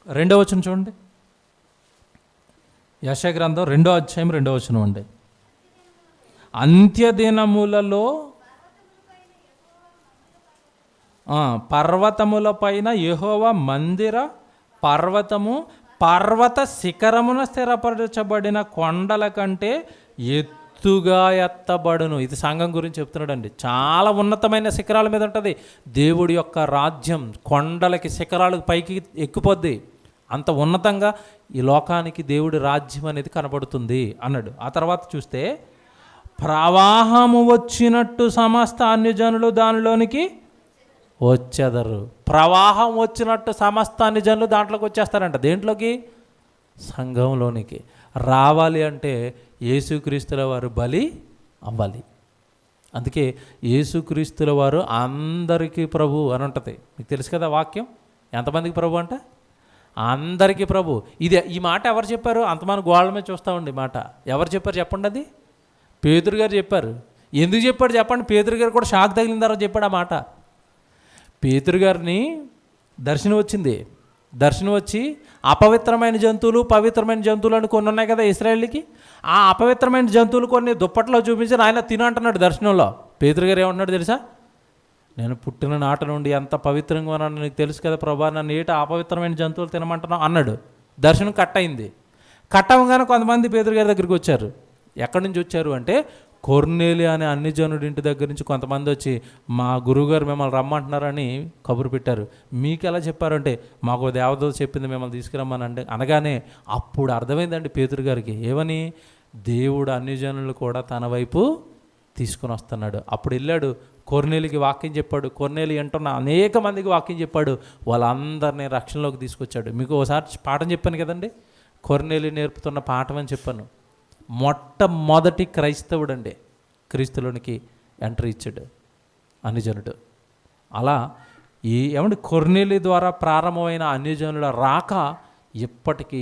2వ వచనం చూడండి. యెషయా గ్రంథం 2వ అధ్యాయం 2వ వచనం అండి. అంత్యదినములలో పర్వతముల పైన యెహోవా మందిర పర్వతము పర్వత శిఖరమున స్థిరపరచబడిన కొండల కంటే ఎత్తుగా ఎత్తబడును. ఇది సంఘం గురించి చెప్తున్నాడండి. చాలా ఉన్నతమైన శిఖరాల మీద ఉంటుంది దేవుడి యొక్క రాజ్యం. కొండలకి శిఖరాలకు పైకి ఎక్కిపోద్ది. అంత ఉన్నతంగా ఈ లోకానికి దేవుడి రాజ్యం అనేది కనబడుతుంది అన్నాడు. ఆ తర్వాత చూస్తే ప్రవాహము వచ్చినట్టు సమస్త అన్యజనులు దానిలోనికి వచ్చేదరు. ప్రవాహం వచ్చినట్టు సమస్త అన్యజనులు దాంట్లోకి వచ్చేస్తారంట. దేంట్లోకి? సంఘంలోనికి. రావాలి అంటే యేసుక్రీస్తుల వారు బలి అవ్వాలి. అందుకే యేసుక్రీస్తుల వారు అందరికీ ప్రభు అని ఉంటుంది. మీకు తెలుసు కదా వాక్యం. ఎంతమందికి ప్రభు అంటే? అందరికీ ప్రభు. ఈ మాట ఎవరు చెప్పారు? అంతమంది గోళ్ళ మీద చూస్తామండి మాట. ఎవరు చెప్పారు చెప్పండి? అది పేతురు గారు చెప్పారు. ఎందుకు చెప్పాడు చెప్పండి? పేతురు గారు కూడా షాక్ తగిలిన తర్వాత చెప్పాడు ఆ మాట. పేతురు గారిని దర్శనం వచ్చింది. దర్శనం వచ్చి అపవిత్రమైన జంతువులు, పవిత్రమైన జంతువులు అని కొన్ని ఉన్నాయి కదా ఇశ్రాయేలుకి. ఆ అపవిత్రమైన జంతువులు కొన్ని దుప్పట్లో చూపించి ఆయన తిను అంటున్నాడు దర్శనంలో. పేతురు గారు ఏమంటున్నాడు తెలుసా? నేను పుట్టిన నాట నుండి ఎంత పవిత్రంగా ఉన్నాను నీకు తెలుసు కదా ప్రభా, నన్ను ఏట అపవిత్రమైన జంతువులు తినమంటున్నావు అన్నాడు. దర్శనం కట్ అయింది. కట్ అవ్వగానే కొంతమంది పేతురు గారి దగ్గరికి వచ్చారు. ఎక్కడి నుంచి వచ్చారు అంటే, కొర్నేలి అనే అన్ని జనుడి ఇంటి దగ్గర నుంచి కొంతమంది వచ్చి మా గురువుగారు మిమ్మల్ని రమ్మంటున్నారని కబురు పెట్టారు. మీకు ఎలా చెప్పారంటే, మాకు దేవదూత చెప్పింది మిమ్మల్ని తీసుకురమ్మని అంటే అనగానే అప్పుడు అర్థమైందండి పేతురు గారికి. ఏమని? దేవుడు అన్ని జనులు కూడా తన వైపు తీసుకొని వస్తున్నాడు. అప్పుడు వెళ్ళాడు, కొర్నేలికి వాక్యం చెప్పాడు. కొర్నేలి అంటున్న అనేక మందికి వాక్యం చెప్పాడు. వాళ్ళందరినీ రక్షణలోకి తీసుకొచ్చాడు. మీకు ఒకసారి పాఠం చెప్పాను కదండి, కొర్నేలి నేర్పుతున్న పాఠం అని చెప్పాను. మొట్టమొదటి క్రైస్తవుడు అండి క్రీస్తులోనికి ఎంట్రీ ఇచ్చాడు అన్యజనుడు. అలా ఏమంటే కొర్నేలి ద్వారా ప్రారంభమైన అన్యజనుల రాక ఎప్పటికీ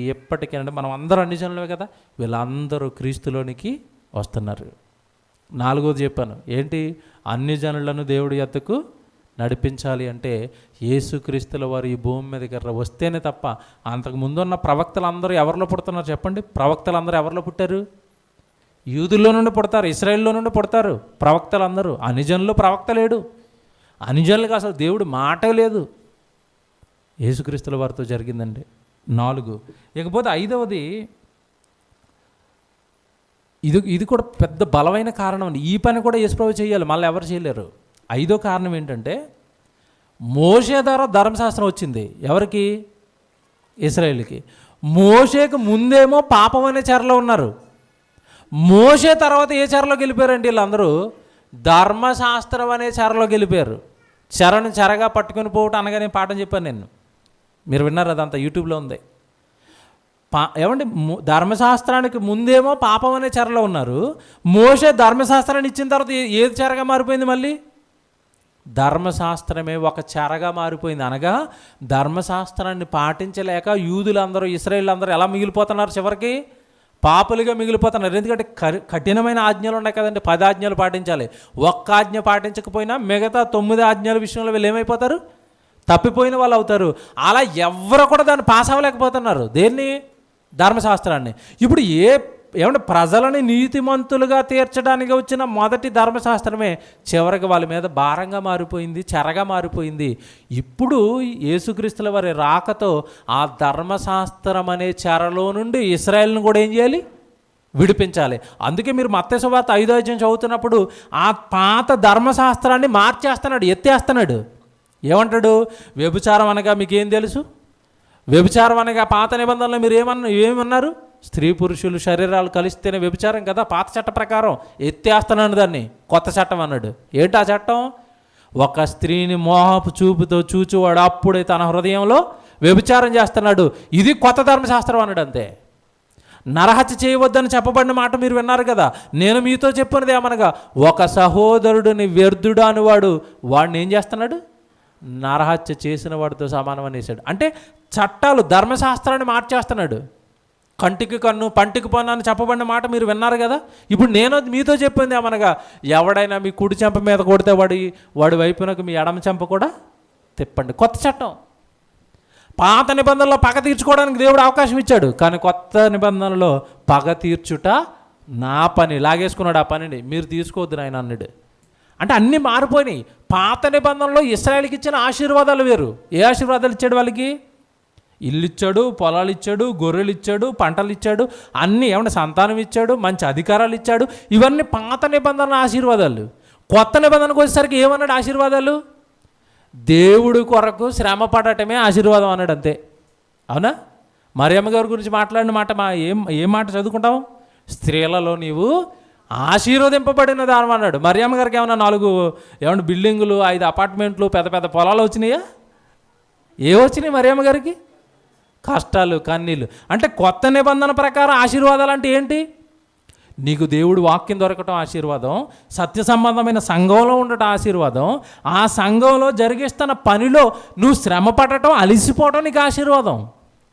అంటే మనం అందరూ అన్యజనులే కదా, వీళ్ళందరూ క్రీస్తులోనికి వస్తున్నారు. నాలుగోది చెప్పాను ఏంటి? అన్యజనులను దేవుడి యొద్దకు నడిపించాలి అంటే యేసుక్రీస్తుల వారు ఈ భూమి మీదకి వస్తేనే తప్ప. అంతకు ముందున్న ప్రవక్తలందరూ ఎవరిలో పుడుతున్నారు చెప్పండి? ప్రవక్తలందరూ ఎవరిలో పుట్టారు? యూదుల్లో నుండి పుడతారు, ఇశ్రాయేల్లో నుండి పుడతారు ప్రవక్తలందరూ. అన్యజనులు ప్రవక్త లేడు. అన్యజనులకు అసలు దేవుడు మాటే లేదు. యేసుక్రీస్తుల వారితో జరిగిందండి. 4. ఇకపోతే 5వది, ఇది కూడా పెద్ద బలమైన కారణం అండి. ఈ పని కూడా యేసుప్రభు చేయాలి, మళ్ళీ ఎవరు చేయలేరు. 5వ కారణం ఏంటంటే, మోషే ద్వారా ధర్మశాస్త్రం వచ్చింది. ఎవరికి? ఇశ్రాయేలుకి. మోషేకు ముందేమో పాపం అనే చెరలో ఉన్నారు. మోషే తర్వాత ఏ చెరలోకి వెళ్ళిపోయారండి వీళ్ళందరూ? ధర్మశాస్త్రం అనే చెరలోకి వెళ్ళిపోయారు. చెరను చెరగా పట్టుకొని పోవటం అనగానే పాఠం చెప్పాను నేను, మీరు విన్నారు, అదంతా యూట్యూబ్లో ఉంది. ఏమండి, ధర్మశాస్త్రానికి ముందేమో పాపం అనే చెరలో ఉన్నారు. మోషే ధర్మశాస్త్రాన్ని ఇచ్చిన తర్వాత ఏది చెరగా మారిపోయింది? మళ్ళీ ధర్మశాస్త్రమే ఒక చెరగా మారిపోయింది. అనగా ధర్మశాస్త్రాన్ని పాటించలేక యూదులందరూ, ఇశ్రాయేలులందరూ ఎలా మిగిలిపోతున్నారు? చివరికి పాపులుగా మిగిలిపోతున్నారు. ఎందుకంటే కఠినమైన ఆజ్ఞలు ఉన్నాయి కదండి, 10 ఆజ్ఞలు పాటించాలి. ఒక్క ఆజ్ఞ పాటించకపోయినా మిగతా 9 ఆజ్ఞల విషయంలో వీళ్ళు ఏమైపోతారు? తప్పిపోయిన వాళ్ళు అవుతారు. అలా ఎవరు కూడా దాన్ని పాస్ అవ్వలేకపోతున్నారు. దేన్ని? ధర్మశాస్త్రాన్ని. ఇప్పుడు ఏమంటే ప్రజలని నీతిమంతులుగా తీర్చడానికి వచ్చిన మొదటి ధర్మశాస్త్రమే చివరికి వాళ్ళ మీద భారంగా మారిపోయింది, చెరగా మారిపోయింది. ఇప్పుడు యేసుక్రీస్తుల వారి రాకతో ఆ ధర్మశాస్త్రం అనే చెరలో నుండి ఇశ్రాయేలును కూడా ఏం చేయాలి? విడిపించాలి. అందుకే మీరు మత్తయి సువార్త 5వ అధ్యాయం చదువుతున్నప్పుడు ఆ పాత ధర్మశాస్త్రాన్ని మార్చేస్తున్నాడు, ఎత్తేస్తున్నాడు. ఏమంటాడు? వ్యభిచారం అనగా మీకేం తెలుసు? వ్యభిచారం అనగా పాత నిబంధనలో మీరు ఏమన్నారు? స్త్రీ పురుషులు శరీరాలు కలిస్తేనే వ్యభిచారం కదా పాత చట్ట ప్రకారం. ఎత్తేస్తున్నాడు దాన్ని, కొత్త చట్టం అన్నాడు. ఏంటి ఆ చట్టం? ఒక స్త్రీని మోహపు చూపుతో చూచువాడు అప్పుడే తన హృదయంలో వ్యభిచారం చేస్తున్నాడు. ఇది కొత్త ధర్మశాస్త్రం అన్నాడు. అంతే. నరహత్య చేయవద్దని చెప్పబడిన మాట మీరు విన్నారు కదా. నేను మీతో చెప్పినది ఏమనగా, ఒక సహోదరుడిని వ్యర్థుడు అనేవాడు వాడిని ఏం చేస్తున్నాడు? నరహత్య చేసిన వాడితో సమానం అనేసాడు. అంటే చట్టాలు, ధర్మశాస్త్రాన్ని మార్చేస్తున్నాడు. కంటికి కన్ను, పంటికి పన్ను అని చెప్పబడిన మాట మీరు విన్నారు కదా. ఇప్పుడు నేను మీతో చెప్పింది ఏమనగా, ఎవడైనా మీ కుడి చెంప మీద కొడితే వాడి వైపునకు మీ ఎడమ చెంప కూడా తిప్పండి. కొత్త చట్టం. పాత నిబంధనలో పగ తీర్చుకోవడానికి దేవుడు అవకాశం ఇచ్చాడు, కానీ కొత్త నిబంధనలో పగ తీర్చుట నా పని. లాగేసుకున్నాడు ఆ పనిని. మీరు తీసుకోవద్దు నాయన అన్నాడు. అంటే అన్నీ మారిపోయినాయి. పాత నిబంధనలో ఇశ్రాయేలుకి ఇచ్చిన ఆశీర్వాదాలు వేరు. ఏ ఆశీర్వాదాలు ఇచ్చాడు వాళ్ళకి? ఇల్లు ఇచ్చాడు, పొలాలు ఇచ్చాడు, గొర్రెలు ఇచ్చాడు, పంటలు ఇచ్చాడు, అన్నీ. ఏమన్నా సంతానం ఇచ్చాడు, మంచి అధికారాలు ఇచ్చాడు. ఇవన్నీ పాత నిబంధనల ఆశీర్వాదాలు. కొత్త నిబంధనకు వచ్చేసరికి ఏమన్నాడు ఆశీర్వాదాలు? దేవుడి కొరకు శ్రమ పడటమే ఆశీర్వాదం అన్నాడు. అంతే. అవునా? మరియమ్మ గారి గురించి మాట్లాడిన మాట ఏం మాట చదువుకుంటాం? స్త్రీలలో నీవు ఆశీర్వదింపబడిన దానం అన్నాడు. మరియమ్మ గారికి ఏమన్నా 4 బిల్డింగులు, 5 అపార్ట్మెంట్లు, పెద్ద పెద్ద పొలాలు వచ్చినాయా? వచ్చినాయి మరియమ్మ గారికి? కష్టాలు, కన్నీళ్ళు. అంటే కొత్త నిబంధన ప్రకారం ఆశీర్వాదాలు అంటే ఏంటి? నీకు దేవుడు వాక్యం దొరకటం ఆశీర్వాదం, సత్య సంబంధమైన సంఘంలో ఉండటం ఆశీర్వాదం, ఆ సంఘంలో జరిగిస్తున్న పనిలో నువ్వు శ్రమ పడటం, అలిసిపోవటం నీకు ఆశీర్వాదం.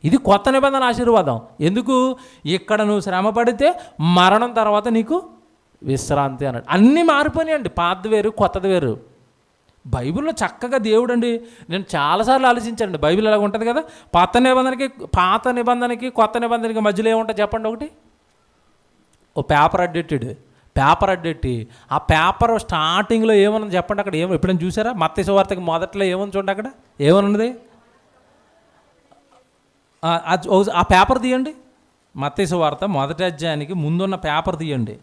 ఇది కొత్త నిబంధన ఆశీర్వాదం. ఎందుకు? ఇక్కడ నువ్వు శ్రమ పడితే మరణం తర్వాత నీకు విశ్రాంతి అన్నాడు. అన్నీ మారిపోయినాయండి. పాతది వేరు, కొత్తది వేరు. బైబిల్లో చక్కగా దేవుడు అండి, నేను చాలాసార్లు ఆలోచించానండి. బైబిల్ ఎలాగ ఉంటుంది కదా, పాత నిబంధనకి కొత్త నిబంధనకి మధ్యలో ఏముంటుంది చెప్పండి. ఒకటి, ఓ పేపర్ అడ్డెట్టి ఆ పేపర్ స్టార్టింగ్లో ఏమన్నా చెప్పండి. అక్కడ ఎప్పుడైనా చూసారా? మత్తయి సువార్తకి మొదట్లో ఏమని చూడండి, అక్కడ ఏమన్నది? ఆ పేపర్ తీయండి. మత్తయి సువార్త మొదటి అధ్యాయానికి ముందున్న పేపర్ తీయండి.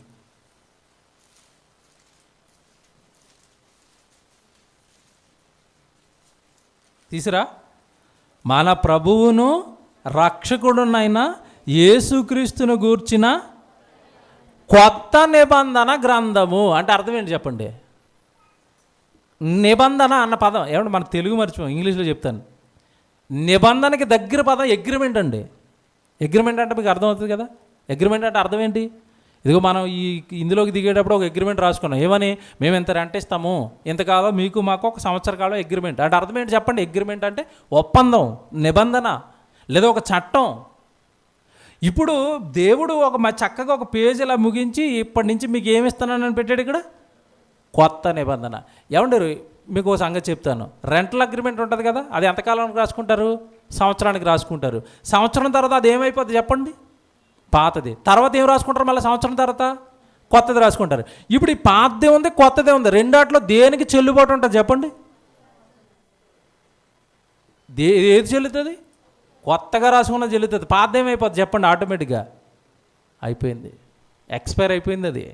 తీసిరా. మన ప్రభువును రక్షకుడునైన యేసుక్రీస్తును గూర్చిన కొత్త నిబంధన గ్రంథము అంటే అర్థం ఏంటి చెప్పండి? నిబంధన అన్న పదం ఏమంటే మన తెలుగు మర్చిపోయాం, ఇంగ్లీష్లో చెప్తాను. నిబంధనకి దగ్గర పదం అగ్రిమెంట్ అండి. అగ్రిమెంట్ అంటే మీకు అర్థమవుతుంది కదా. అగ్రిమెంట్ అంటే అర్థం ఏంటి? ఇదిగో మనం ఇందులోకి దిగేటప్పుడు ఒక అగ్రిమెంట్ రాసుకున్నాం. ఏమని? మేము ఇంత రెంట్ ఇస్తాము, ఇంతకాలం మీకు మాకు ఒక సంవత్సర కాలం అగ్రిమెంట్ అంటే అర్థం ఏంటి చెప్పండి? అగ్రిమెంట్ అంటే ఒప్పందం, నిబంధన లేదా ఒక చట్టం. ఇప్పుడు దేవుడు చక్కగా ఒక పేజ్ ఇలా ముగించి ఇప్పటి నుంచి మీకు ఏమి ఇస్తున్నానని పెట్టాడు ఇక్కడ, కొత్త నిబంధన. ఏమంటారు? మీకు ఒక సంగతి చెప్తాను. రెంటల్ అగ్రిమెంట్ ఉంటుంది కదా, అది ఎంతకాలానికి రాసుకుంటారు? సంవత్సరానికి రాసుకుంటారు. సంవత్సరం తర్వాత అది ఏమైపోతుంది చెప్పండి? పాతది. తర్వాత ఏం రాసుకుంటారు? మళ్ళీ సంవత్సరం తర్వాత కొత్తది రాసుకుంటారు. ఇప్పుడు ఈ పాతదే ఉంది, కొత్తదే ఉంది. రెండాట్లో దేనికి చెల్లుబాటు ఉంటుంది చెప్పండి? ఏది చెల్లుతుంది? కొత్తగా రాసుకున్నది చెల్లుతుంది. పాతది ఏమైపోతుంది చెప్పండి? ఆటోమేటిక్గా అయిపోయింది, ఎక్స్పైర్ అయిపోయింది. అది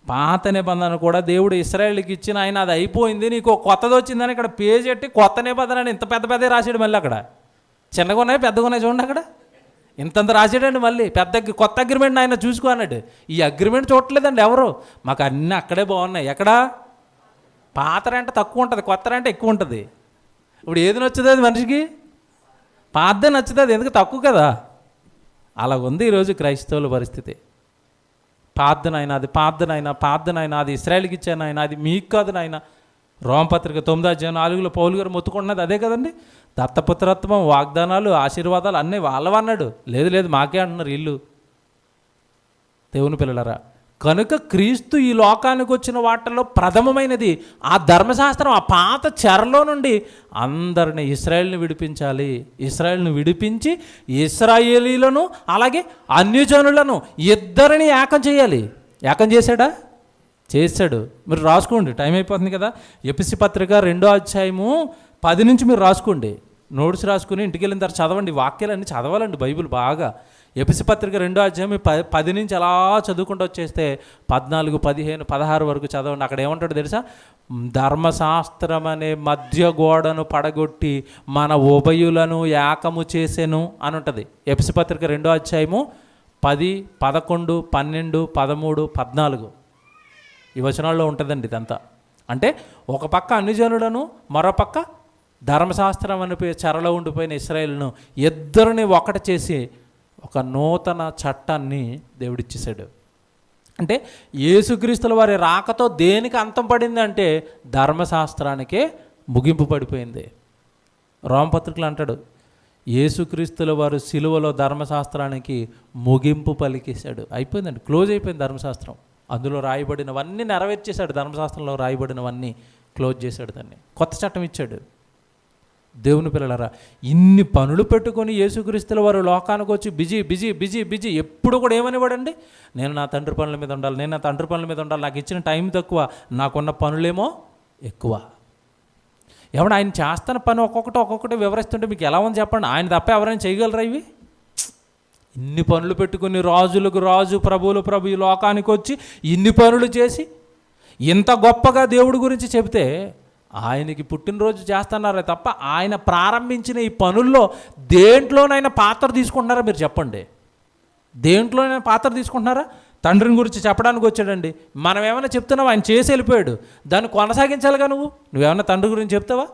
పాత నిబంధన కూడా దేవుడు ఇశ్రాయేలుకి ఇచ్చిన ఆయన అది అయిపోయింది, నీకు కొత్తది వచ్చిందని ఇక్కడ పేజ్ పెట్టి కొత్త నిబంధన అని ఇంత పెద్ద రాసాడు. మళ్ళీ అక్కడ చిన్నగా ఉన్నాయి, పెద్దగా ఉన్నాయి చూడండి. అక్కడ ఇంతంత రాసాడండి. మళ్ళీ కొత్త అగ్రిమెంట్ ఆయన చూసుకో అన్నాడు. ఈ అగ్రిమెంట్ చూడలేదండి ఎవరు. మాకు అన్నీ అక్కడే బాగున్నాయి. ఎక్కడ? పాత రెంట తక్కువ ఉంటుంది, కొత్త రెంట ఎక్కువ ఉంటుంది. ఇప్పుడు ఏది నచ్చుతుంది అది మనిషికి? పాతదే నచ్చుతుంది, ఎందుకు? తక్కువ కదా. అలాగుంది ఈరోజు క్రైస్తవుల పరిస్థితి. పాతనైనా అది ఇశ్రాయేలుకి ఇచ్చాను ఆయన, అది మీకు కాదు నాయన. రోమపత్రిక 9:4 పౌలు గారు మొత్తుకుంటున్నది అదే కదండి. దత్తపుత్రత్వం, వాగ్దానాలు, ఆశీర్వాదాలు అన్నీ వాళ్ళవన్నాడు. లేదు మాకే అంటున్నారు వీళ్ళు. దేవుని పిల్లలరా, కనుక క్రీస్తు ఈ లోకానికి వచ్చిన వాటిల్లో ప్రథమమైనది ఆ ధర్మశాస్త్రం. ఆ పాత చెరలో నుండి అందరిని ఇశ్రాయేలుని విడిపించాలి. ఇశ్రాయేలుని విడిపించి ఇశ్రాయేలీలను అలాగే అన్యజనులను ఇద్దరిని ఏకం చేయాలి. ఏకం చేశాడా? చేశాడు. మీరు రాసుకోండి, టైం అయిపోతుంది కదా. ఎఫెసీ పత్రిక 2:10 నుంచి మీరు రాసుకోండి. నోట్స్ రాసుకుని ఇంటికి వెళ్ళిన తర్వాత చదవండి. వాక్యాలన్నీ చదవాలండి, బైబిల్ బాగా. ఎఫెసీ పత్రిక 2:10 నుంచి అలా చదువుకుంటూ వచ్చేస్తే 14, 15, 16 వరకు చదవండి. అక్కడ ఏమంటాడు తెలుసా? ధర్మశాస్త్రం అనే మధ్య గోడను పడగొట్టి మన ఉభయులను ఏకము చేసెను అని ఉంటుంది. ఎఫెసీ పత్రిక 2:10, 10, 11, 12, 13, 14 ఈ వచనాల్లో ఉంటుందండి ఇదంతా. అంటే ఒక పక్క అన్ని జనులను, మరో పక్క ధర్మశాస్త్రం అని చెరలో ఉండిపోయిన ఇశ్రాయేలును ఇద్దరిని ఒకటి చేసి ఒక నూతన చట్టాన్ని దేవుడిచ్చేసాడు. అంటే యేసుక్రీస్తుల వారి రాకతో దేనికి అంతం పడింది అంటే ధర్మశాస్త్రానికే ముగింపు పడిపోయింది. రోమపత్రికలు అంటాడు, యేసుక్రీస్తుల వారు సిలువలో ధర్మశాస్త్రానికి ముగింపు పలికేశాడు. అయిపోయిందండి, క్లోజ్ అయిపోయింది ధర్మశాస్త్రం. అందులో రాయబడినవన్నీ నెరవేర్చేశాడు. ధర్మశాస్త్రంలో రాయబడినవన్నీ క్లోజ్ చేశాడు. దాన్ని కొత్త చట్టం ఇచ్చాడు. దేవుని పిల్లలరా, ఇన్ని పనులు పెట్టుకొని యేసుక్రీస్తుల వారు లోకానికి వచ్చి బిజీ ఎప్పుడు కూడా ఏమనివ్వడండి? నేను నా తండ్రి పనుల మీద ఉండాలి, నాకు ఇచ్చిన టైం తక్కువ, నాకున్న పనులేమో ఎక్కువ. ఎవడు ఆయన చేస్తున్న పని ఒక్కొక్కటి వివరిస్తుంటే మీకు ఎలా ఉంది చెప్పండి? ఆయన తప్ప ఎవరైనా చేయగలరా ఇవి? ఇన్ని పనులు పెట్టుకుని రాజులకు రాజు, ప్రభువులు ప్రభు ఈ లోకానికి వచ్చి ఇన్ని పనులు చేసి ఇంత గొప్పగా దేవుడి గురించి చెబితే ఆయనకి పుట్టినరోజు చేస్తున్నారే తప్ప ఆయన ప్రారంభించిన ఈ పనుల్లో దేంట్లోనైనా పాత్ర తీసుకుంటున్నారా? మీరు చెప్పండి, దేంట్లోనైనా పాత్ర తీసుకుంటున్నారా? తండ్రిని గురించి చెప్పడానికి వచ్చాడండి. మనం ఏమైనా చెప్తున్నావా? ఆయన చేసి వెళ్ళిపోయాడు, దాన్ని కొనసాగించాలిగా. నువ్వేమైనా తండ్రి గురించి చెప్తావా?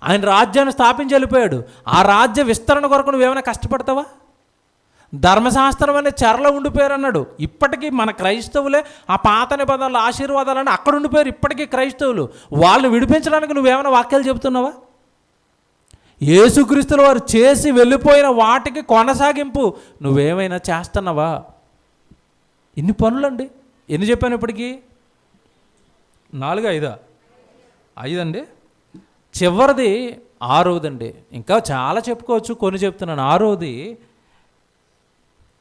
ఆయన రాజ్యాన్ని స్థాపించి వెళ్ళిపోయాడు, ఆ రాజ్య విస్తరణ కొరకు నువ్వేమైనా కష్టపడతావా? ధర్మశాస్త్రం అనే చెరలో ఉండిపోయారు అన్నాడు. ఇప్పటికీ మన క్రైస్తవులే ఆ పాత నిబంధనలు, ఆశీర్వాదాలని అక్కడ ఉండిపోయారు. ఇప్పటికీ క్రైస్తవులు వాళ్ళని విడిపించడానికి నువ్వేమైనా వాక్యాలు చెబుతున్నావా? యేసుక్రీస్తుల వారు చేసి వెళ్ళిపోయిన వాటికి కొనసాగింపు నువ్వేమైనా చేస్తున్నావా? ఇన్ని పనులండి. ఎన్ని చెప్పాను ఇప్పటికీ? 4, 5? 5 అండి. చివరిది 6వదండి. ఇంకా చాలా చెప్పుకోవచ్చు, కొన్ని చెప్తున్నాను. 6వది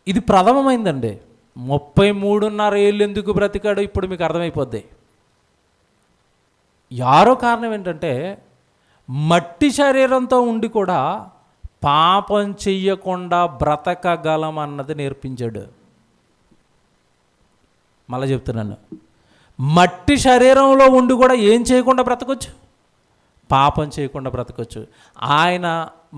ఇది ప్రథమమైందండి. 33.5 ఏళ్ళు ఎందుకు బ్రతికాడో ఇప్పుడు మీకు అర్థమైపోద్ది. 6వ కారణం ఏంటంటే, మట్టి శరీరంతో ఉండి కూడా పాపం చెయ్యకుండా బ్రతకగలం అన్నది నేర్పించాడు. మళ్ళీ చెప్తున్నాను, మట్టి శరీరంలో ఉండి కూడా ఏం చేయకుండా బ్రతకొచ్చు? పాపం చేయకుండా బ్రతకొచ్చు. ఆయన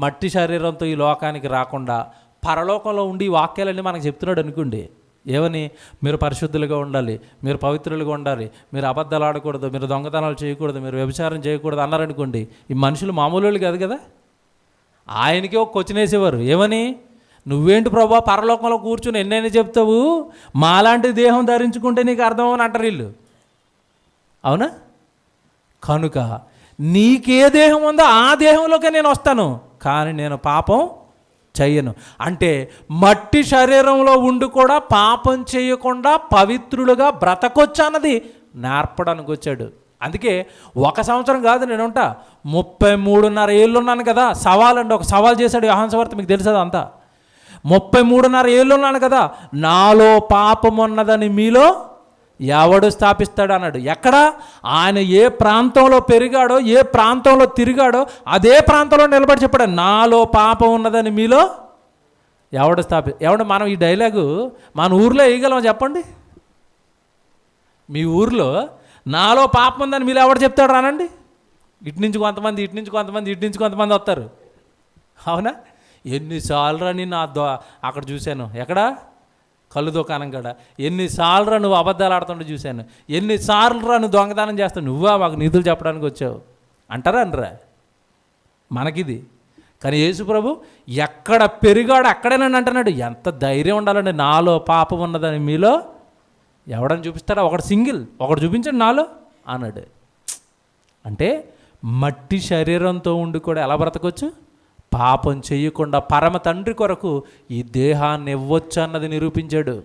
మట్టి శరీరంతో ఈ లోకానికి రాకుండా పరలోకంలో ఉండి ఈ వాక్యాలన్నీ మనకు చెప్తున్నాడు అనుకోండి. ఏమని? మీరు పరిశుద్ధులుగా ఉండాలి, మీరు పవిత్రులుగా ఉండాలి, మీరు అబద్ధాలు ఆడకూడదు, మీరు దొంగతనాలు చేయకూడదు, మీరు వ్యభిచారం చేయకూడదు అన్నారనుకోండి. ఈ మనుషులు మామూలు వాళ్ళు కాదు కదా. ఆయనకే ఒక క్వశ్చన్ వేసేవారు. ఏమని? నువ్వేంటి ప్రభా పరలోకంలో కూర్చుని ఎన్నైనా చెప్తావు, మాలాంటి దేహం ధరించుకుంటే నీకు అర్థమని అంటారు వీళ్ళు. అవునా? కనుక నీకే దేహం ఉందో ఆ దేహంలోకే నేను వస్తాను, కానీ నేను పాపం చెయ్యను. అంటే మట్టి శరీరంలో ఉండి కూడా పాపం చేయకుండా పవిత్రులుగా బ్రతకొచ్చు అన్నది నేర్పడానికి వచ్చాడు. అందుకే 1 సంవత్సరం కాదు, నేను ఉంటా 33.5 ఏళ్ళు ఉన్నాను కదా. సవాలండి, ఒక సవాల్ చేశాడు యోహాను సువార్త, మీకు తెలుసా అంతా. 33.5 ఏళ్ళు ఉన్నాను కదా, నాలో పాపం ఉన్నదని మీలో ఎవడు స్థాపిస్తాడు అన్నాడు. ఎక్కడ? ఆయన ఏ ప్రాంతంలో పెరిగాడో, ఏ ప్రాంతంలో తిరిగాడో అదే ప్రాంతంలో నిలబడి చెప్పాడు, నాలో పాపం ఉన్నదని మీలో ఎవడు మనం ఈ డైలాగు మన ఊర్లో వేయగలం చెప్పండి? మీ ఊర్లో నాలో పాపం ఉందని మీలో ఎవడు చెప్తాడు రానండి? ఇటు నుంచి కొంతమంది, ఇటు నుంచి కొంతమంది, ఇటు నుంచి కొంతమంది వస్తారు. అవునా? ఎన్నిసార్లు రా నేను అక్కడ చూశాను, ఎక్కడ? కళ్ళు దుకాణం కాడ. ఎన్నిసార్లు రా నువ్వు అబద్ధాలు ఆడుతుంటే చూశాను, ఎన్నిసార్లు రా నువ్వు దొంగతనం చేస్తావు, నువ్వా మాకు నిధులు చెప్పడానికి వచ్చావు అంటారా అనరా? మనకిది. కానీ యేసు ప్రభు ఎక్కడ పెరిగాడు అక్కడేనండి అంటున్నాడు. ఎంత ధైర్యం ఉండాలండి. నాలో పాపం ఉన్నదని మీలో ఎవడని చూపిస్తాడా? ఒకడు సింగిల్, ఒకడు చూపించండి నాలో అన్నాడు. అంటే మట్టి శరీరంతో ఉండి కూడా ఎలా బ్రతకొచ్చు? పాపం చేయకుండా పరమ తండ్రి కొరకు ఈ దేహాన్ని ఇవ్వచ్చు అన్నది నిరూపించాడు.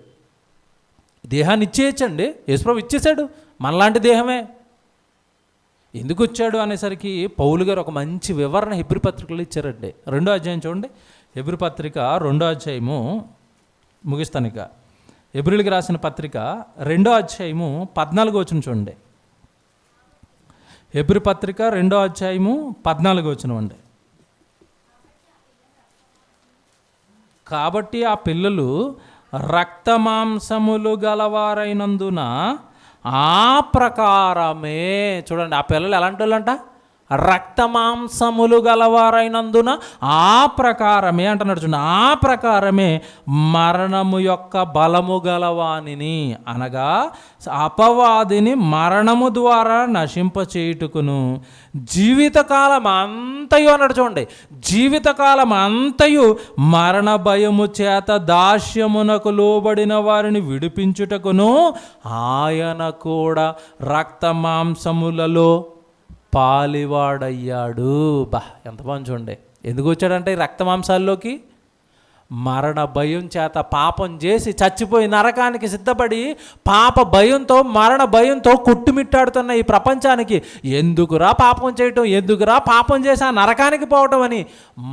దేహాన్ని ఇచ్చేయచ్చండి, యేసుప్రభు ఇచ్చేశాడు, మనలాంటి దేహమే. ఎందుకు వచ్చాడు అనేసరికి పౌలు గారు ఒక మంచి వివరణ హెబ్రీ పత్రికలో ఇచ్చారండి. 2వ అధ్యాయం చూడండి, హెబ్రీ పత్రిక 2వ అధ్యాయము, ముగిస్తాను ఇక. హెబ్రీలకు రాసిన పత్రిక 2వ అధ్యాయము 14వ వచనం చూడండి. హెబ్రీ పత్రిక 2వ అధ్యాయము 14వ వచనం అండి. కాబట్టి ఆ పిల్లలు రక్తమాంసములు గలవారైనందున ఆ ప్రకారమే, చూడండి ఆ పిల్లలు ఎలాంటి వాళ్ళంట? రక్తమాంసములు గలవారైనందున ఆ ప్రకారమే అంటున్నాడు. చూడండి, ఆ ప్రకారమే మరణము యొక్క బలము గలవానిని, అనగా అపవాదిని మరణము ద్వారా నశింపచేయుటకును జీవితకాలం అంతయు అన్నాడు. చూడండి, జీవితకాలం అంతయు మరణ భయము చేత దాస్యమునకు లోబడిన వారిని విడిపించుటకును ఆయన కూడా రక్తమాంసములలో పాలివాడయ్యాడు. ఎంత బాగుంది చూడండి. ఎందుకు వచ్చాడంటే ఈ రక్తమాంసాల్లోకి? మరణ భయం చేత పాపం చేసి చచ్చిపోయి నరకానికి సిద్ధపడి పాప భయంతో, మరణ భయంతో కొట్టుమిట్టాడుతున్న ఈ ప్రపంచానికి ఎందుకురా పాపం చేయటం, ఎందుకురా పాపం చేసి ఆ నరకానికి పోవటం అని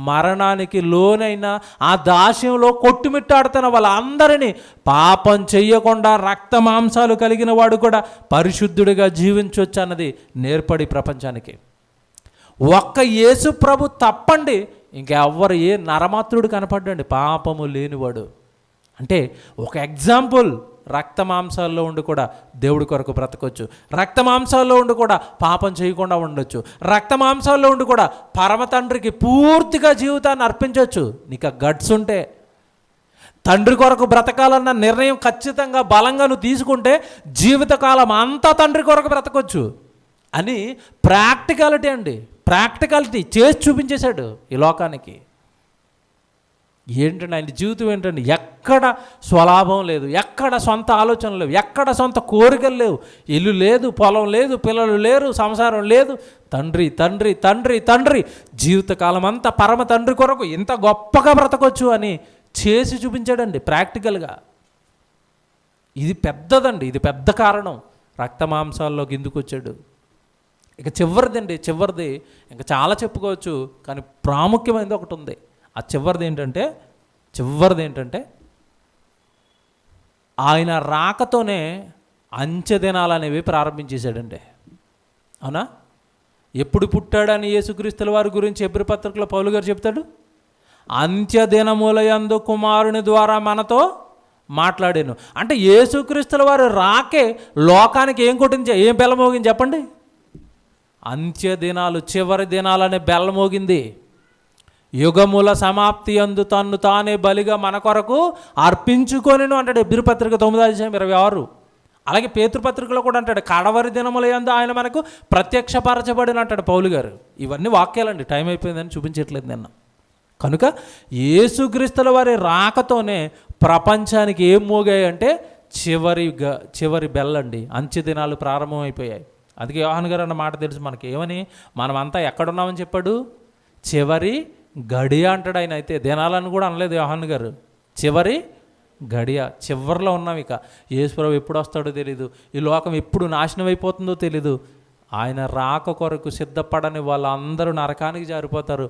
మరణానికి లోనైన ఆ దాస్యంలో కొట్టుమిట్టాడుతున్న వాళ్ళందరినీ పాపం చెయ్యకుండా రక్తమాంసాలు కలిగిన వాడు కూడా పరిశుద్ధుడిగా జీవించవచ్చు అన్నది నేర్పడి ప్రపంచానికి. ఒక్క యేసు ప్రభు తప్పండి ఇంకెవ్వరు ఏ నరమాత్రుడు కనపడ్డండి పాపము లేనివాడు. అంటే ఒక ఎగ్జాంపుల్, రక్తమాంసాల్లో ఉండి కూడా దేవుడి కొరకు బ్రతకొచ్చు, రక్తమాంసాల్లో ఉండి కూడా పాపం చేయకుండా ఉండొచ్చు, రక్తమాంసాల్లో ఉండి కూడా పరమ తండ్రికి పూర్తిగా జీవితాన్ని అర్పించవచ్చు. నీకు ఆ గట్స్ ఉంటే, తండ్రి కొరకు బ్రతకాలన్న నిర్ణయం ఖచ్చితంగా బలంగా నువ్వు తీసుకుంటే జీవితకాలం అంతా తండ్రి కొరకు బ్రతకొచ్చు అని ప్రాక్టికాలిటీ అండి. ప్రాక్టికాలిటీ చేసి చూపించేశాడు ఈ లోకానికి. ఏంటండి ఆయన జీవితం ఏంటండి? ఎక్కడ స్వలాభం లేదు, ఎక్కడ సొంత ఆలోచనలు లేవు, ఎక్కడ సొంత కోరికలు లేవు, ఇల్లు లేదు, పొలం లేదు, పిల్లలు లేరు, సంసారం లేదు, తండ్రి తండ్రి తండ్రి తండ్రి, జీవితకాలం అంతా పరమ తండ్రి కొరకు ఇంత గొప్పగా బ్రతకొచ్చు అని చేసి చూపించాడండి ప్రాక్టికల్గా. ఇది పెద్దదండి, ఇది పెద్ద కారణం రక్త మాంసాల్లోకి ఎందుకు వచ్చాడు. ఇక చివరిది ఇంకా చాలా చెప్పుకోవచ్చు, కానీ ప్రాముఖ్యమైనది ఒకటి ఉంది. ఆ చివరిది ఏంటంటే ఆయన రాకతోనే అంచె దినాలు అనేవి ప్రారంభించేశాడండి. అవునా? ఎప్పుడు పుట్టాడని యేసుక్రీస్తుల వారి గురించి హెబ్రీ పత్రికలో పౌలు గారు చెప్తాడు, అంత్య దినములయందు కుమారుని ద్వారా మనతో మాట్లాడాను. అంటే యేసుక్రీస్తుల వారు రాకే లోకానికి ఏం బెల్ల మోగింది చెప్పండి? అంత్య దినాలు, చివరి దినాలనే బెల్ల మోగింది. యుగముల సమాప్తి అందు తన్ను తానే బలిగా మన కొరకు అర్పించుకొనిను అంటాడు హెబ్రీ పత్రిక 9:26. అలాగే పేతురుపత్రికలో కూడా అంటాడు, కడవరి దినముల యందు ఆయన మనకు ప్రత్యక్షపరచబడిన అంటాడు పౌలు గారు. ఇవన్నీ వాక్యాలండి, టైం అయిపోయిందని చూపించట్లేదు నిన్న. కనుక యేసుక్రీస్తుల వారి రాకతోనే ప్రపంచానికి ఏం మోగాయి అంటే చివరి బెల్లండి, అంచె దినాలు ప్రారంభమైపోయాయి. అందుకే యోహాను గారు అన్న మాట తెలుసు మనకి, ఏమని? మనమంతా ఎక్కడున్నామని చెప్పాడు? చివరి గడియ అంటాడు ఆయన. అయితే దినాలను కూడా అనలేదు యోహాను గారు, చివరి గడియ, చివరిలో ఉన్నాం. ఇక యేసు ప్రభువు ఎప్పుడు వస్తాడో తెలీదు, ఈ లోకం ఎప్పుడు నాశనం అయిపోతుందో తెలీదు. ఆయన రాక కొరకు సిద్ధపడని వాళ్ళందరూ నరకానికి జారిపోతారు.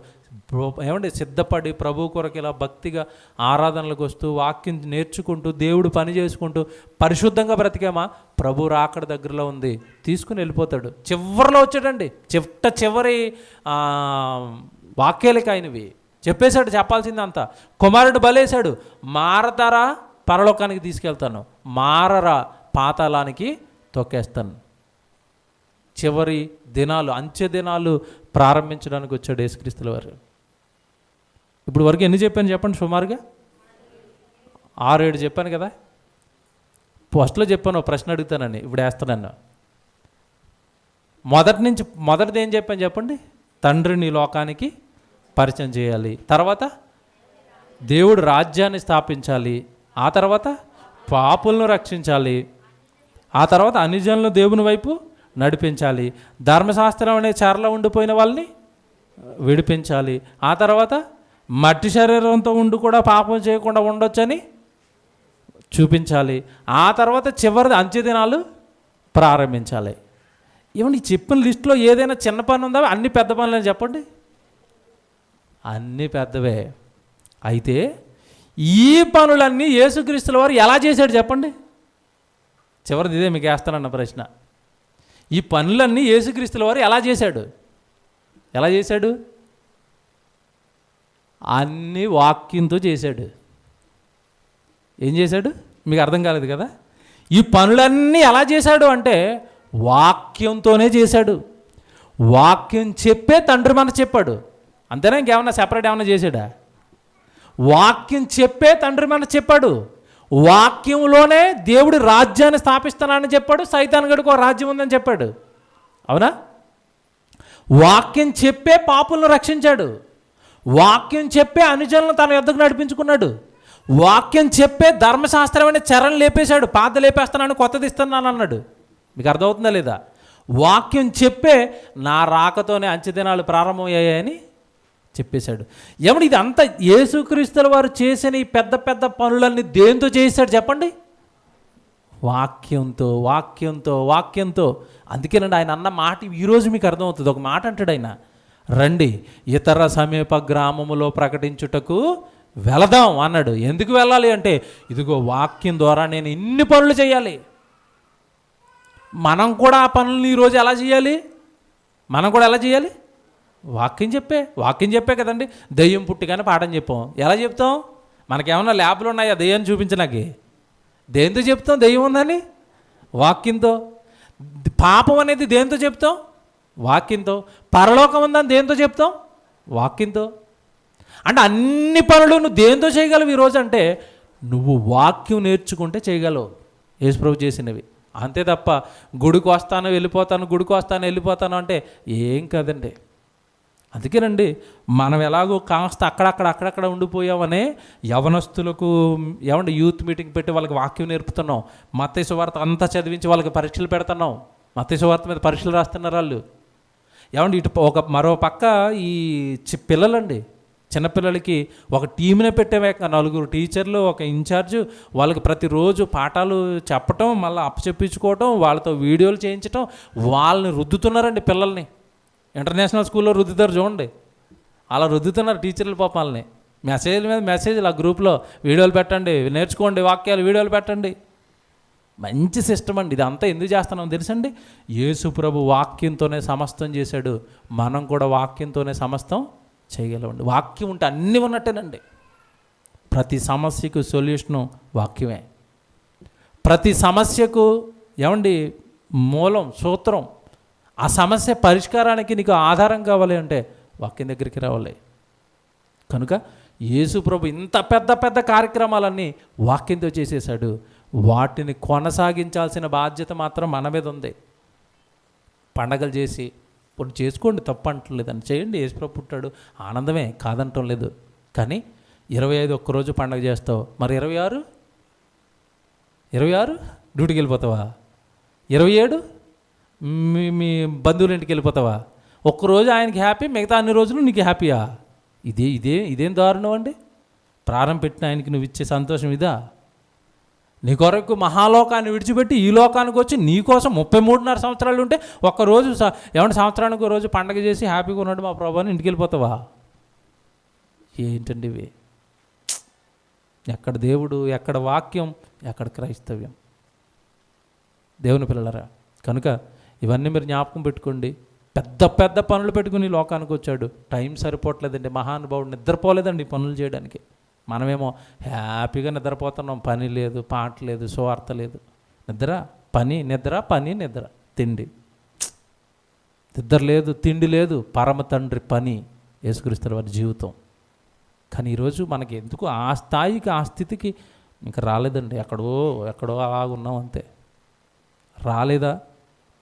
సిద్ధపడి ప్రభు కొరకు ఇలా భక్తిగా ఆరాధనలకు వస్తూ వాక్యం నేర్చుకుంటూ దేవుడు పని చేసుకుంటూ పరిశుద్ధంగా బ్రతికామా, ప్రభు రాకడ దగ్గరలో ఉంది, తీసుకుని వెళ్ళిపోతాడు. చివరిలో వచ్చాడండి, చివరి వాక్యాలకి ఆయనవి చెప్పేశాడు, చెప్పాల్సింది అంతా. కుమారుడు బలేశాడు, మారతారా పరలోకానికి తీసుకెళ్తాను, మారరా పాతాళానికి తొక్కేస్తాను. చివరి దినాలు, అంచె దినాలు ప్రారంభించడానికి వచ్చాడు యేసుక్రీస్తుల వారు. ఇప్పుడు వరకు ఎన్ని చెప్పాను చెప్పండి? సుమారుగా 6-7 చెప్పాను కదా. ఫస్ట్లో చెప్పాను, ప్రశ్న అడుగుతానని, ఇప్పుడు వేస్తానన్నా. మొదటిది ఏం చెప్పాను చెప్పండి? తండ్రిని లోకానికి పరిచయం చేయాలి, తర్వాత దేవుడు రాజ్యాన్ని స్థాపించాలి, ఆ తర్వాత పాపులను రక్షించాలి, ఆ తర్వాత అన్యజనులను దేవుని వైపు నడిపించాలి, ధర్మశాస్త్రం అనే చెరలో ఉండిపోయిన వాళ్ళని విడిపించాలి, ఆ తర్వాత మట్టి శరీరంతో ఉండి కూడా పాపం చేయకుండా ఉండొచ్చని చూపించాలి, ఆ తర్వాత చివరిది అంచె దినాలు ప్రారంభించాలి. ఏమన్నా ఈ చెప్పిన లిస్టులో ఏదైనా చిన్న పని ఉందా? అన్ని పెద్ద పనులని చెప్పండి. అన్నీ పెద్దవే. అయితే ఈ పనులన్నీ యేసుక్రీస్తుల వారు ఎలా చేశాడు చెప్పండి? చివరిది ఇదే మీకు వేస్తానన్న ప్రశ్న. ఈ పనులన్నీ యేసుక్రీస్తుల వారు ఎలా చేశాడు? అన్నీ వాక్యంతో చేశాడు. ఏం చేశాడు? మీకు అర్థం కాలేదు కదా. ఈ పనులన్నీ ఎలా చేశాడు అంటే వాక్యంతోనే చేశాడు. వాక్యం చెప్పే తండ్రి మనకు చెప్పాడు. అంతేనా? ఇంకేమన్నా సెపరేట్ ఏమన్నా చేశాడా? వాక్యం చెప్పే తండ్రి మనకు చెప్పాడు. వాక్యంలోనే దేవుడు రాజ్యాన్ని స్థాపిస్తానని చెప్పాడు. సైతాన్ గడికి ఒక రాజ్యం ఉందని చెప్పాడు. అవునా? వాక్యం చెప్పే పాపులను రక్షించాడు. వాక్యం చెప్పే అనుజనులను తన యొద్దకు నడిపించుకున్నాడు. వాక్యం చెప్పే ధర్మశాస్త్రమైన చెరను లేపేశాడు. పాత లేపేస్తున్నాను, కొత్తది ఇస్తున్నాను అన్నాడు. మీకు అర్థమవుతుందా లేదా? వాక్యం చెప్పే నా రాకతోనే అంచె దినాలు ప్రారంభమయ్యాయని చెప్పేశాడు. ఏమన్నా ఇది అంతా యేసుక్రీస్తుల వారు చేసిన ఈ పెద్ద పెద్ద పనులన్నీ దేంతో చేశాడు చెప్పండి? వాక్యంతో. అందుకేనండి ఆయన అన్న మాట ఈరోజు మీకు అర్థమవుతుంది. ఒక మాట అంటాడు ఆయన, రండి ఇతర సమీప గ్రామములో ప్రకటించుటకు వెళదాం అన్నాడు. ఎందుకు వెళ్ళాలి అంటే, ఇదిగో వాక్యం ద్వారా నేను ఇన్ని పనులు చేయాలి. మనం కూడా ఆ పనులను ఈరోజు ఎలా చేయాలి? వాక్యం చెప్పే కదండి. దెయ్యం పుట్టిగానే పాఠం చెప్పాం. ఎలా చెప్తాం? మనకేమన్నా ల్యాబ్లు ఉన్నాయా దెయ్యాన్ని చూపించడానికి? దేంతో చెప్తాం దెయ్యం ఉందని? వాక్యంతో. పాపం అనేది దేంతో చెప్తాం? వాక్యంతో. పరలోకం ఉందని దేంతో చెప్తాం? వాక్యంతో. అంటే అన్ని పనులు నువ్వు దేంతో చేయగలవు ఈరోజు అంటే నువ్వు వాక్యం నేర్చుకుంటే చేయగలవు. యేసుప్రభు చేసినవి. అంతే తప్ప గుడికి వస్తాను వెళ్ళిపోతాను అంటే ఏం కాదండి. అందుకేనండి మనం ఎలాగో కాస్త అక్కడక్కడ ఉండిపోయామనే యవనస్తులకు యూత్ మీటింగ్ పెట్టి వాళ్ళకి వాక్యం నేర్పుతున్నాం. మత్తయి సువార్త అంతా చదివించి వాళ్ళకి పరీక్షలు పెడుతున్నాం. మత్తయి సువార్త మీద పరీక్షలు రాస్తున్నారు వాళ్ళు. ఇటు మరో పక్క ఈ పిల్లలండి, చిన్నపిల్లలకి ఒక టీంనే పెట్టామే, నలుగురు టీచర్లు, ఒక ఇన్ఛార్జు, వాళ్ళకి ప్రతిరోజు పాఠాలు చెప్పటం, మళ్ళీ అప్పచెప్పించుకోవటం, వాళ్ళతో వీడియోలు చేయించటం, వాళ్ళని రుద్దుతున్నారండి పిల్లల్ని. ఇంటర్నేషనల్ స్కూల్లో రుద్దుతారు చూడండి, అలా రుద్దుతున్నారు టీచర్ల పాపాలని. మెసేజ్ల మీద మెసేజ్లు, ఆ గ్రూప్లో వీడియోలు పెట్టండి, నేర్చుకోండి వాక్యాలు, వీడియోలు పెట్టండి. మంచి సిస్టమ్ అండి. ఇదంతా ఎందుకు చేస్తున్నాం తెలుసండి? యేసు ప్రభు వాక్యంతోనే సమస్తం చేశాడు, మనం కూడా వాక్యంతోనే సమస్తం చేయగలమండి. వాక్యం ఉంటే అన్నీ ఉన్నట్టేనండి. ప్రతి సమస్యకు సొల్యూషను వాక్యమే. ప్రతి సమస్యకు ఏమండి మూలం, సూత్రం. ఆ సమస్య పరిష్కారానికి నీకు ఆధారం కావాలి అంటే వాక్యం దగ్గరికి రావాలి. కనుక యేసు ప్రభు ఇంత పెద్ద పెద్ద కార్యక్రమాలన్నీ వాక్యంతో చేసేశాడు. వాటిని కొనసాగించాల్సిన బాధ్యత మాత్రం మన మీద ఉంది. పండగలు చేసి ఇప్పుడు చేసుకోండి, తప్పు అంటలేదని, చేయండి. యేసు ప్రభు పుట్టాడు, ఆనందమే, కాదంటం లేదు. కానీ 25 ఒక్కరోజు పండగ చేస్తావు, మరి 26 డ్యూటీకి వెళ్ళిపోతావా? 27 మీ బంధువుల ఇంటికి వెళ్ళిపోతావా? ఒక్కరోజు ఆయనకి హ్యాపీ, మిగతా అన్ని రోజులు నీకు హ్యాపీయా? ఇదేం దారుణం అండి. ప్రారంభం పెట్టిన ఆయనకి నువ్వు ఇచ్చే సంతోషం ఇదా? నీ కొరకు మహాలోకాన్ని విడిచిపెట్టి ఈ లోకానికి వచ్చి నీ కోసం 33.5 సంవత్సరాలు ఉంటే ఒక్కరోజు ఏమంటే సంవత్సరానికి రోజు పండగ చేసి హ్యాపీగా ఉన్నాడు మా ప్రభు అని ఇంటికి వెళ్ళిపోతావా? ఏంటండి ఇవి? ఎక్కడ దేవుడు, ఎక్కడ వాక్యం, ఎక్కడ క్రైస్తవ్యం? దేవుని పిల్లలరా, కనుక ఇవన్నీ మీరు జ్ఞాపకం పెట్టుకోండి. పెద్ద పెద్ద పనులు పెట్టుకుని లోకానికి వచ్చాడు, టైం సరిపోవట్లేదండి. మహానుభావుడు నిద్రపోలేదండి పనులు చేయడానికి. మనమేమో హ్యాపీగా నిద్రపోతున్నాం, పని లేదు, పాట లేదు, సువార్త లేదు. నిద్ర, పని, నిద్ర, తిండి. నిద్ర లేదు, తిండి లేదు, పరమ తండ్రి పని, యేసుక్రీస్తు వారి జీవితం. కానీ ఈరోజు మనకి ఎందుకు ఆ స్థాయికి, ఆ స్థితికి ఇంకా రాలేదండి. ఎక్కడో అలాగున్నాం అంతే. రాలేదా?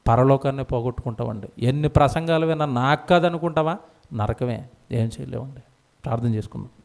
పరలోకాన్ని పోగొట్టుకుంటామండి. ఎన్ని ప్రసంగాలు విన్నా నాకు కాదనుకుంటావా? నరకమే, ఏం చేయలేమండి. ప్రార్థన చేసుకుందాం.